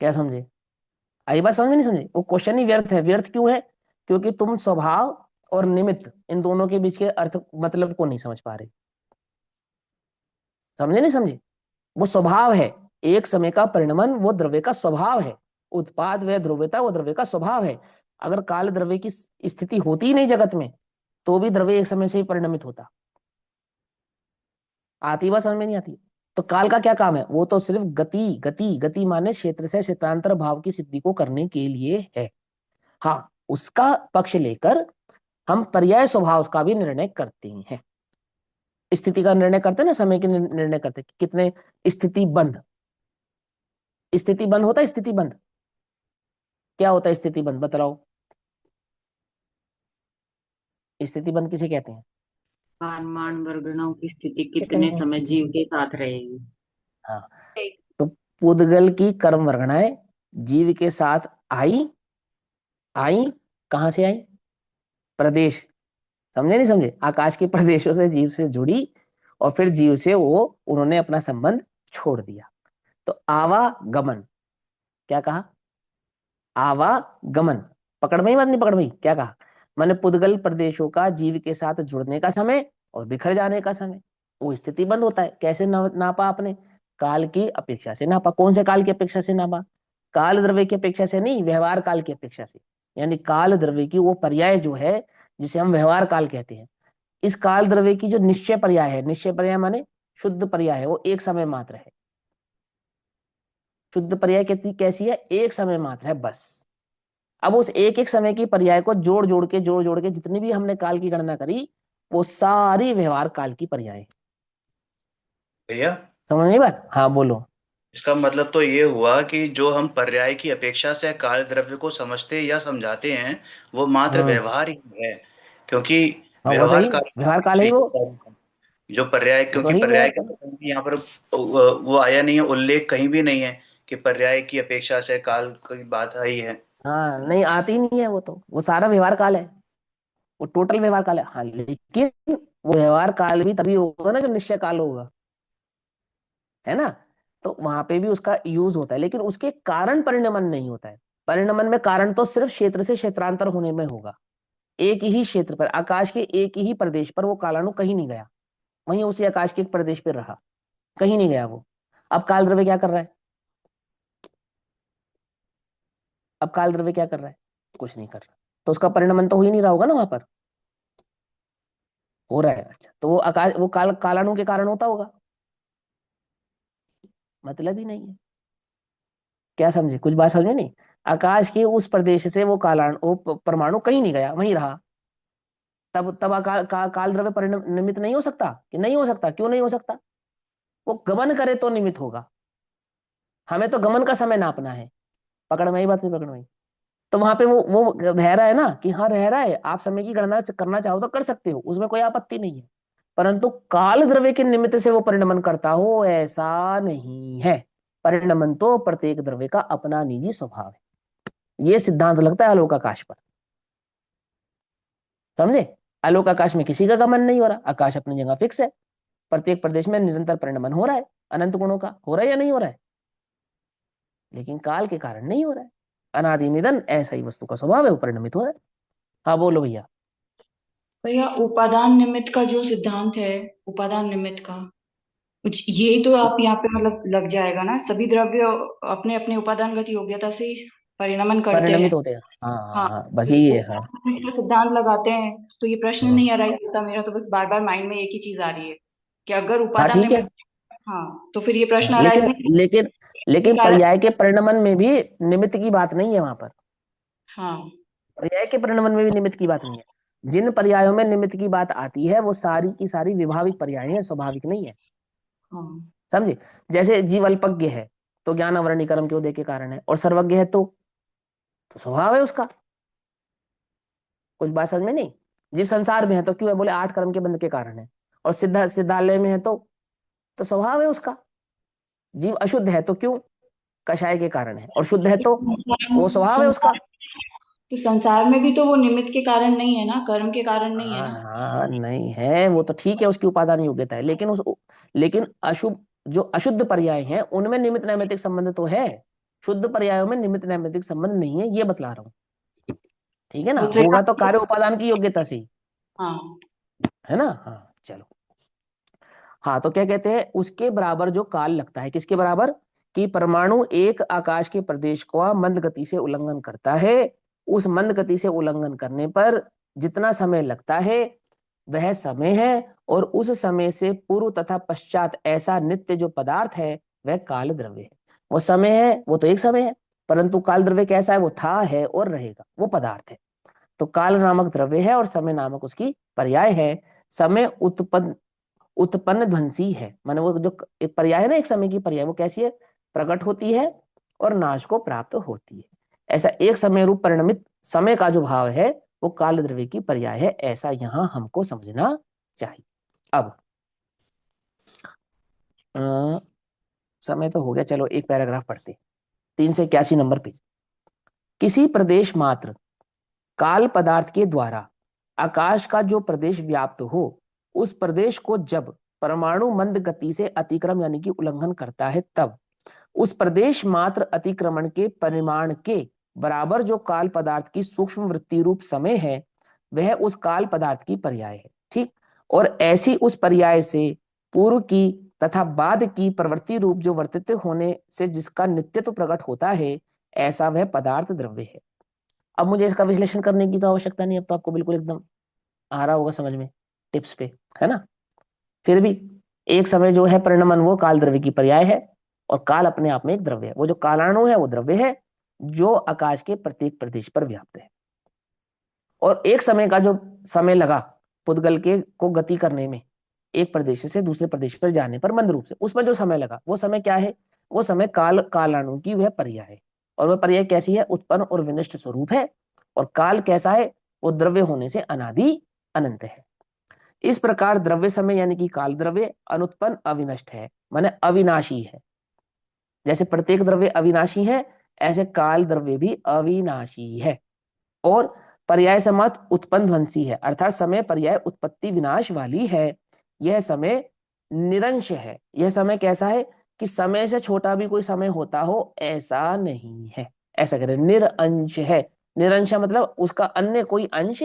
क्या समझे, आई बात समझ में, नहीं समझे, वो क्वेश्चन ही व्यर्थ है। व्यर्थ क्यों है, क्योंकि तुम स्वभाव और निमित्त इन दोनों के बीच के अर्थ मतलब को नहीं समझ पा रहे। समझे नहीं समझे, वो स्वभाव है, एक समय का परिणमन वो द्रव्य का स्वभाव है। उत्पाद व ध्रुवता वो द्रव्य का स्वभाव है। अगर काल द्रव्य की स्थिति होती ही नहीं जगत में, तो भी द्रव्य एक समय से ही परिणमित होता। आती बात समझ में नहीं आती। तो काल का क्या काम है, वो तो सिर्फ गति, गति गति माने क्षेत्र से क्षेत्रांतर भाव की सिद्धि को करने के लिए है। हाँ, उसका पक्ष लेकर हम पर्याय स्वभाव का भी निर्णय करते हैं। स्थिति का निर्णय करते हैं ना, समय के निर्णय करते हैं कि कितने स्थिति बंध, स्थिति बंद होता है, स्थिति बंद क्या होता है, स्थिति बंद बताओ, स्थिति बंद किसे कहते हैं। मान वर्गणों की स्थिति कितने कितने समय जीव के साथ रहेगी। हाँ, तो पुद्गल की कर्म वर्गणाएं जीव के साथ आई, आई कहां से आई, प्रदेश, समझे नहीं समझे, आकाश के प्रदेशों से जीव से जुड़ी, और फिर जीव से वो उन्होंने अपना संबंध छोड़ दिया। तो आवागमन, क्या कहा, आवागमन, पकड़ में ही बात नहीं पकड़ में ही, क्या कहा, मैंने पुद्गल प्रदेशों का जीव के साथ जुड़ने का समय और बिखर जाने का समय, वो स्थिति बंद होता है। कैसे नापा आपने, काल की अपेक्षा से नापा। कौन से काल की अपेक्षा से नापा, काल द्रव्य की अपेक्षा से नहीं, व्यवहार काल की अपेक्षा से। यानी काल द्रव्य की वो पर्याय जो है जिसे हम व्यवहार काल कहते हैं, इस काल द्रव्य की जो निश्चय पर्याय है, निश्चय पर्याय माने शुद्ध पर्याय है, वो एक समय मात्र है। शुद्ध पर्याय कितनी कैसी है, एक समय मात्र है बस। अब उस एक एक समय की पर्याय को जोड़ जोड़ के जितनी भी हमने काल की गणना करी, वो सारी व्यवहार काल की पर्याय है। भैया, समझ नहीं बात, हाँ बोलो। इसका मतलब तो ये हुआ कि जो हम पर्याय की अपेक्षा से काल द्रव्य को समझते या समझाते हैं, वो मात्र हम्म, व्यवहार ही है। क्योंकि हाँ वो तो व्यवहार ही काल व्यवहार काल है जी, ही वो जो पर्याय, वो तो क्योंकि ही पर्याय व्यवहार का काल। तो कहीं भी यहाँ पर वो आया नहीं है, उल्लेख कहीं भी नहीं है कि पर्याय की अपेक्षा से काल की बात आई है। हाँ नहीं, आती नहीं है वो, तो वो सारा व्यवहार काल है, वो टोटल व्यवहार काल है। हाँ लेकिन वो व्यवहार काल भी तभी होगा ना जब निश्चय काल होगा, है ना। तो वहां पे भी उसका यूज होता है, लेकिन उसके कारण परिणमन नहीं होता है। परिणमन में कारण तो सिर्फ क्षेत्र से क्षेत्रांतर होने में होगा। एक ही क्षेत्र पर, आकाश के एक ही प्रदेश पर वो कालाणु कहीं नहीं गया, वहीं उसी आकाश के एक प्रदेश पर रहा, कहीं नहीं गया वो। अब काल द्रव्य क्या कर रहा है, अब काल द्रव्य क्या कर रहा है, कुछ नहीं कर रहा, तो उसका परिणमन तो हो ही नहीं रहा होगा ना वहां पर, हो रहा है। अच्छा, तो वो आकाश, वो कालाणु के कारण होता होगा, मतलब ही नहीं है। क्या समझे, कुछ बात समझ में नहीं। आकाश के उस प्रदेश से वो कालाणु, वो परमाणु कहीं नहीं गया, वहीं रहा। तब काल द्रव्य परिनिमित नहीं हो सकता कि नहीं हो सकता? क्यों नहीं हो सकता? वो गमन करे तो निमित्त होगा। हमें तो गमन का समय नापना है। पकड़ में आई बात? नहीं पकड़ में आई? तो वहां पे वो रह रहा है ना कि हाँ रह रहा है, आप समय की गणना करना चाहो तो कर सकते हो, उसमें कोई आपत्ति नहीं है। परंतु काल द्रव्य के निमित्त से वो परिणमन करता हो, ऐसा नहीं है। परिणमन तो प्रत्येक द्रव्य का अपना निजी स्वभाव है। ये सिद्धांत लगता है आलोकाकाश पर। समझे? आलोकाकाश में किसी का गमन नहीं हो रहा, आकाश अपनी जगह फिक्स है। प्रत्येक प्रदेश में निरंतर परिणमन हो रहा है, अनंत गुणों का हो रहा है या नहीं हो रहा है? लेकिन काल के कारण नहीं हो रहा है। अनादि निधन ऐसा ही वस्तु का स्वभाव है, वो परिणमित हो रहा है। हाँ बोलो भैया। भैया उपादान निमित्त का जो सिद्धांत है, उपादान निमित्त का, ये तो आप यहाँ पे मतलब लग जाएगा ना, सभी द्रव्य अपने अपने उपादानगत योग्यता से ही परिणमन करते हैं। परिणमित होते हैं, हाँ हाँ हाँ, हाँ, बस तो यही है। हाँ उपादान निमित्त का सिद्धांत लगाते हैं तो ये प्रश्न हाँ नहीं अराइज होता मेरा, तो बस बार बार माइंड में एक ही चीज आ रही है कि अगर हाँ, उपादान ठीक है। निमित्त, हाँ, तो फिर ये प्रश्न हाँ, अराइज लेकिन नहीं लेकिन के लेकिन कारण। पर्याय के परिणमन में भी निमित्त की बात नहीं है वहां पर। हाँ पर्याय के परिणमन में भी निमित्त की बात नहीं है। जिन पर्यायों में निमित्त की बात आती है वो सारी की सारी विभाविक पर्याय हैं, स्वाभाविक नहीं है। हाँ समझे? जैसे जीव अल्पज्ञ है तो ज्ञान अवरणीकरण कर्म के उदय के कारण है, और सर्वज्ञ है तो स्वभाव है उसका। कुछ बात समझ में नहीं? जीव संसार में है तो क्यों है? बोले 8 कर्म के बंध के कारण है। और सिद्धालय में है तो स्वभाव है उसका। जीव अशुद्ध है तो क्यों? कषाय के कारण है। और शुद्ध है तो वो स्वभाव है उसका। तो संसार में भी तो वो निमित्त के कारण नहीं है ना, कर्म के कारण नहीं है हाँ ना। हाँ, नहीं है वो तो ठीक है, उसकी उपादान योग्यता है, लेकिन अशुभ जो अशुद्ध पर्याय हैं उनमें निमित्त नैमित्तिक संबंध तो है। शुद्ध पर्यायों में निमित्त नैमित्तिक संबंध नहीं है, ये बतला रहा हूँ। ठीक है ना? दूसरे होगा तो का, कार्य उपादान की योग्यता से ही, हाँ है ना? हाँ चलो। हाँ तो क्या कहते हैं, उसके बराबर जो काल लगता है, किसके बराबर? कि परमाणु एक आकाश के प्रदेश को मंद गति से उल्लंघन करता है। उस मंद गति से उल्लंघन करने पर जितना समय लगता है वह समय है, और उस समय से पूर्व तथा पश्चात ऐसा नित्य जो पदार्थ है वह काल द्रव्य है। वो समय है, वो तो एक समय है, परंतु काल द्रव्य कैसा है? वो था, है और रहेगा, वो पदार्थ है। तो काल नामक द्रव्य है और समय नामक उसकी पर्याय है। समय उत्पन्न उत्पन्न ध्वंसी है, माने वो जो एक पर्याय है ना, एक समय की पर्याय, वो कैसी है? प्रकट होती है और नाश को प्राप्त होती है। ऐसा एक समय रूप परिणमित समय का जो भाव है वो काल द्रव्य की पर्याय है, ऐसा यहां हमको समझना चाहिए। अब समय तो हो गया, चलो एक पैराग्राफ पढ़ते। 381 नंबर पेज। किसी प्रदेश मात्र काल पदार्थ के द्वारा आकाश का जो प्रदेश व्याप्त हो, उस प्रदेश को जब परमाणु मंद गति से अतिक्रम यानी कि उल्लंघन करता है, तब उस प्रदेश मात्र अतिक्रमण के परिमाण के बराबर जो काल पदार्थ की सूक्ष्म वृत्ति रूप समय है वह उस काल पदार्थ की पर्याय है। ठीक? और ऐसी उस पर्याय से पूर्व की तथा बाद की प्रवृत्ति रूप जो वर्तित होने से जिसका नित्यत्व प्रकट होता है, ऐसा वह पदार्थ द्रव्य है। अब मुझे इसका विश्लेषण करने की तो आवश्यकता नहीं, अब तो आपको बिल्कुल एकदम आ रहा होगा समझ में, टिप्स पे, है ना? फिर भी एक समय जो है परिणमन, वो काल द्रव्य की पर्याय है, और काल अपने आप में एक द्रव्य है। वो जो कालाणु है वो द्रव्य है जो आकाश के प्रत्येक प्रदेश पर व्याप्त है। और एक समय का जो समय लगा पुद्गल के को गति करने में, एक प्रदेश से दूसरे प्रदेश पर जाने पर मंद रूप से, उसमें जो समय लगा वो समय क्या है? वो समय कालाणु की वह पर्याय है। और वह पर्याय कैसी है? उत्पन्न और विनष्ट स्वरूप है। और काल कैसा है? वो द्रव्य होने से अनादि अनंत है। इस प्रकार द्रव्य समय यानी कि काल द्रव्य अनुत्पन्न अविनष्ट है, माने अविनाशी है। जैसे प्रत्येक द्रव्य अविनाशी है, ऐसे काल द्रव्य भी अविनाशी है। और पर्याय समाप्त उत्पन्न ध्वंसी है, अर्थात समय पर्याय उत्पत्ति विनाश वाली है। यह समय निरंश है। यह समय कैसा है? कि समय से छोटा भी कोई समय होता हो ऐसा नहीं है। ऐसा करें, निरंश है। निरंश मतलब उसका अन्य कोई अंश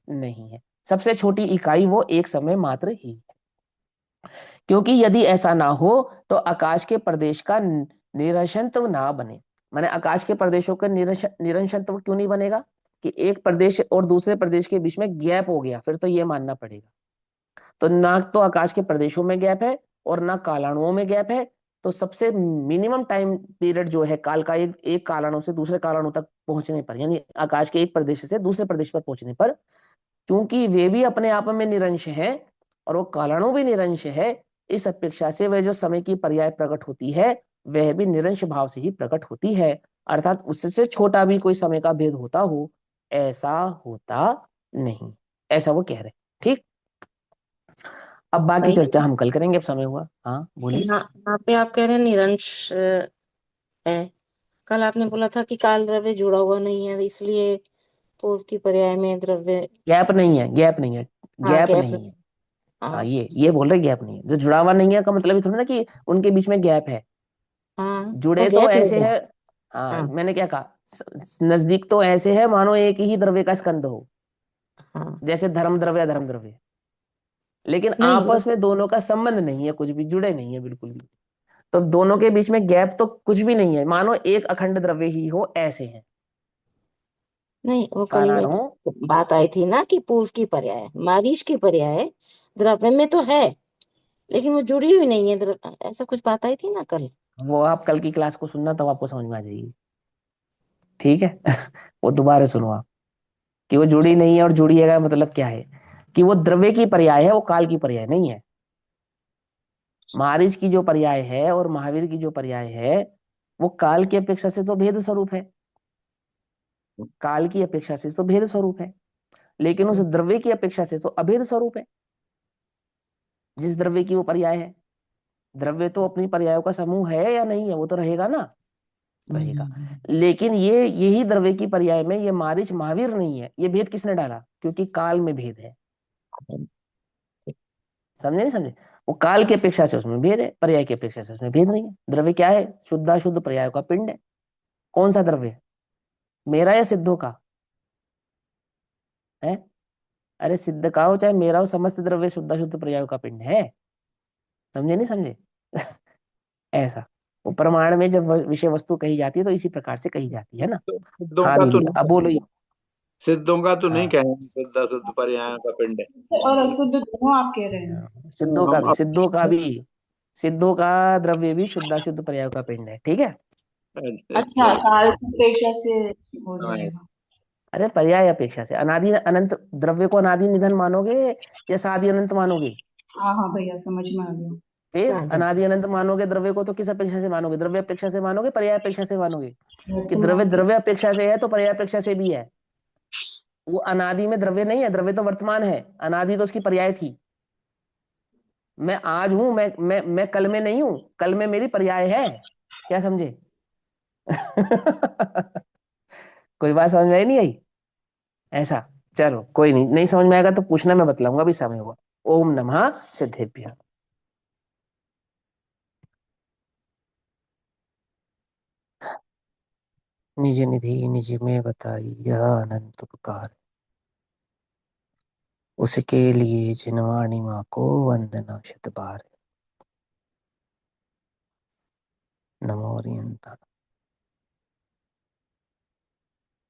नहीं है। सबसे छोटी इकाई वो एक समय मात्र ही है। क्योंकि यदि ऐसा ना हो तो आकाश के प्रदेश का निरंशत्व ना बने। माने आकाश के प्रदेशों का निरंशत्व क्यों नहीं बनेगा? कि एक प्रदेश और दूसरे प्रदेश के बीच में गैप हो गया, फिर तो ये मानना पड़ेगा। तो ना तो आकाश के प्रदेशों में गैप है और ना कालाणुओं में गैप है। तो सबसे मिनिमम टाइम पीरियड जो है काल का, एक कालाणु से दूसरे कालाणु तक पहुंचने पर, यानी आकाश के एक प्रदेश से दूसरे प्रदेश पर पहुंचने पर क्योंकि वे भी अपने आप में निरंश हैं और वो कालाणु भी निरंश है, इस अपेक्षा से वह जो समय की पर्याय प्रकट होती है वह भी निरंश भाव से ही प्रकट होती है, अर्थात उससे छोटा भी कोई समय का भेद होता हो ऐसा होता नहीं, ऐसा वो कह रहे। ठीक, अब बाकी भाई चर्चा हम कल करेंगे, अब समय हुआ। हाँ बोलिए। यहाँ पे आप कह रहे हैं निरंश है। कल आपने बोला था कि काल द्रव्य जुड़ा हुआ नहीं है, इसलिए पूर्व की पर्याय में द्रव्य। गैप नहीं है, गैप नहीं है, हाँ, गैप गैप। नहीं है। हाँ, हाँ ये बोल रहे गैप नहीं है, जो जुड़ा हुआ नहीं है का मतलब ये थोड़ा ना कि उनके बीच में गैप है। हाँ, तो जुड़े तो गैप हो ऐसे गया। है। हाँ, हाँ मैंने क्या कहा, नजदीक तो ऐसे है मानो एक ही द्रव्य का स्कंद हो, हाँ। जैसे धर्म द्रव्य अधर्म द्रव्य, लेकिन नहीं आपस में दोनों का संबंध नहीं है, कुछ भी जुड़े नहीं है बिल्कुल भी। तो दोनों के बीच में गैप तो कुछ भी नहीं है, मानो एक अखंड द्रव्य ही हो ऐसे है नहीं, वो कल कालाणु। बात आई थी ना कि पूर्व की पर्याय मारीच की पर्याय द्रव्य में तो है, लेकिन वो जुड़ी हुई नहीं है ऐसा कुछ बात आई थी ना कल। वो आप कल की क्लास को सुनना तब आपको समझ में आ जाएगी। ठीक है। वो दोबारा सुनो आप, कि वो जुड़ी नहीं है और जुड़ी है का मतलब क्या है, कि वो द्रव्य की पर्याय है, वो काल की पर्याय नहीं है। मारीच की जो पर्याय है और महावीर की जो पर्याय है वो काल की अपेक्षा से तो भेद स्वरूप है, काल की अपेक्षा से तो भेद स्वरूप है, लेकिन उस द्रव्य की अपेक्षा से तो अभेद स्वरूप है, जिस द्रव्य की वो पर्याय है। द्रव्य तो अपनी पर्यायों का समूह है या नहीं है, वो तो रहेगा ना, रहेगा। लेकिन ये यही द्रव्य की पर्याय में ये मारीच महावीर नहीं है, ये भेद किसने डाला, क्योंकि काल में भेद है। समझे नहीं समझे, वो काल की अपेक्षा से उसमें भेद है, पर्याय की अपेक्षा से उसमें भेद नहीं है। द्रव्य क्या है, शुद्धाशुद्ध पर्याय का पिंड है। कौन सा द्रव्य, मेरा या सिद्धों का है? अरे सिद्ध का हो चाहे मेरा हो, समस्त द्रव्य शुद्धाशुद्ध पर्याय का पिंड है। समझे नहीं समझे? ऐसा, वो प्रमाण में जब विषय वस्तु कही जाती है तो इसी प्रकार से कही जाती है ना। तो सिद्धों हाँ का तो दीदी नहीं अब बोलो ये। कहेंगे, सिद्धों का तो नहीं हाँ कहेंगे शुद्ध अशुद्ध पर्यायों का पिंड है। और अशुद्ध दोनों आप कह रहे हैं? सिद्धों का हम भी, सिद्धों का अपने। भी, सिद्धों का द्रव्य भी शुद्धाशुद्ध पर्याय का पिंड है। ठीक है। अच्छा अच्छा, अच्छा। काल की अपेक्षा से हो हाँ, जाएगा। अरे पर्याय अपेक्षा से, अनादि अनंत द्रव्य को अनादि निधन मानोगे या सादि अनंत मानोगे? हाँ हाँ भैया, समझ में आ गया। फिर हाँ, अनादि अनंत मानोगे द्रव्य को तो किस अपेक्षा से मानोगे, द्रव्य अपेक्षा से मानोगे पर्याय अपेक्षा से मानोगे? कि द्रव्य वर्तमान। द्रव्य अपेक्षा से है तो पर्याय अपेक्षा से भी है। वो अनादि में द्रव्य नहीं है, द्रव्य तो वर्तमान है, अनादि तो उसकी पर्याय थी। मैं आज हूं, मैं कल में नहीं हूं, कल में मेरी पर्याय है। क्या समझे? कोई बात समझ में आई नहीं आई? ऐसा, चलो कोई नहीं, नहीं समझ में आएगा तो पूछना, मैं बतलाऊंगा, अभी समय हुआ। ओम नमः सिद्धेभ्य। निज निधि निज में बताई यह अनंत उपकार, उसके लिए जिनवाणी माँ को वंदना शत बार। नमो रियंता।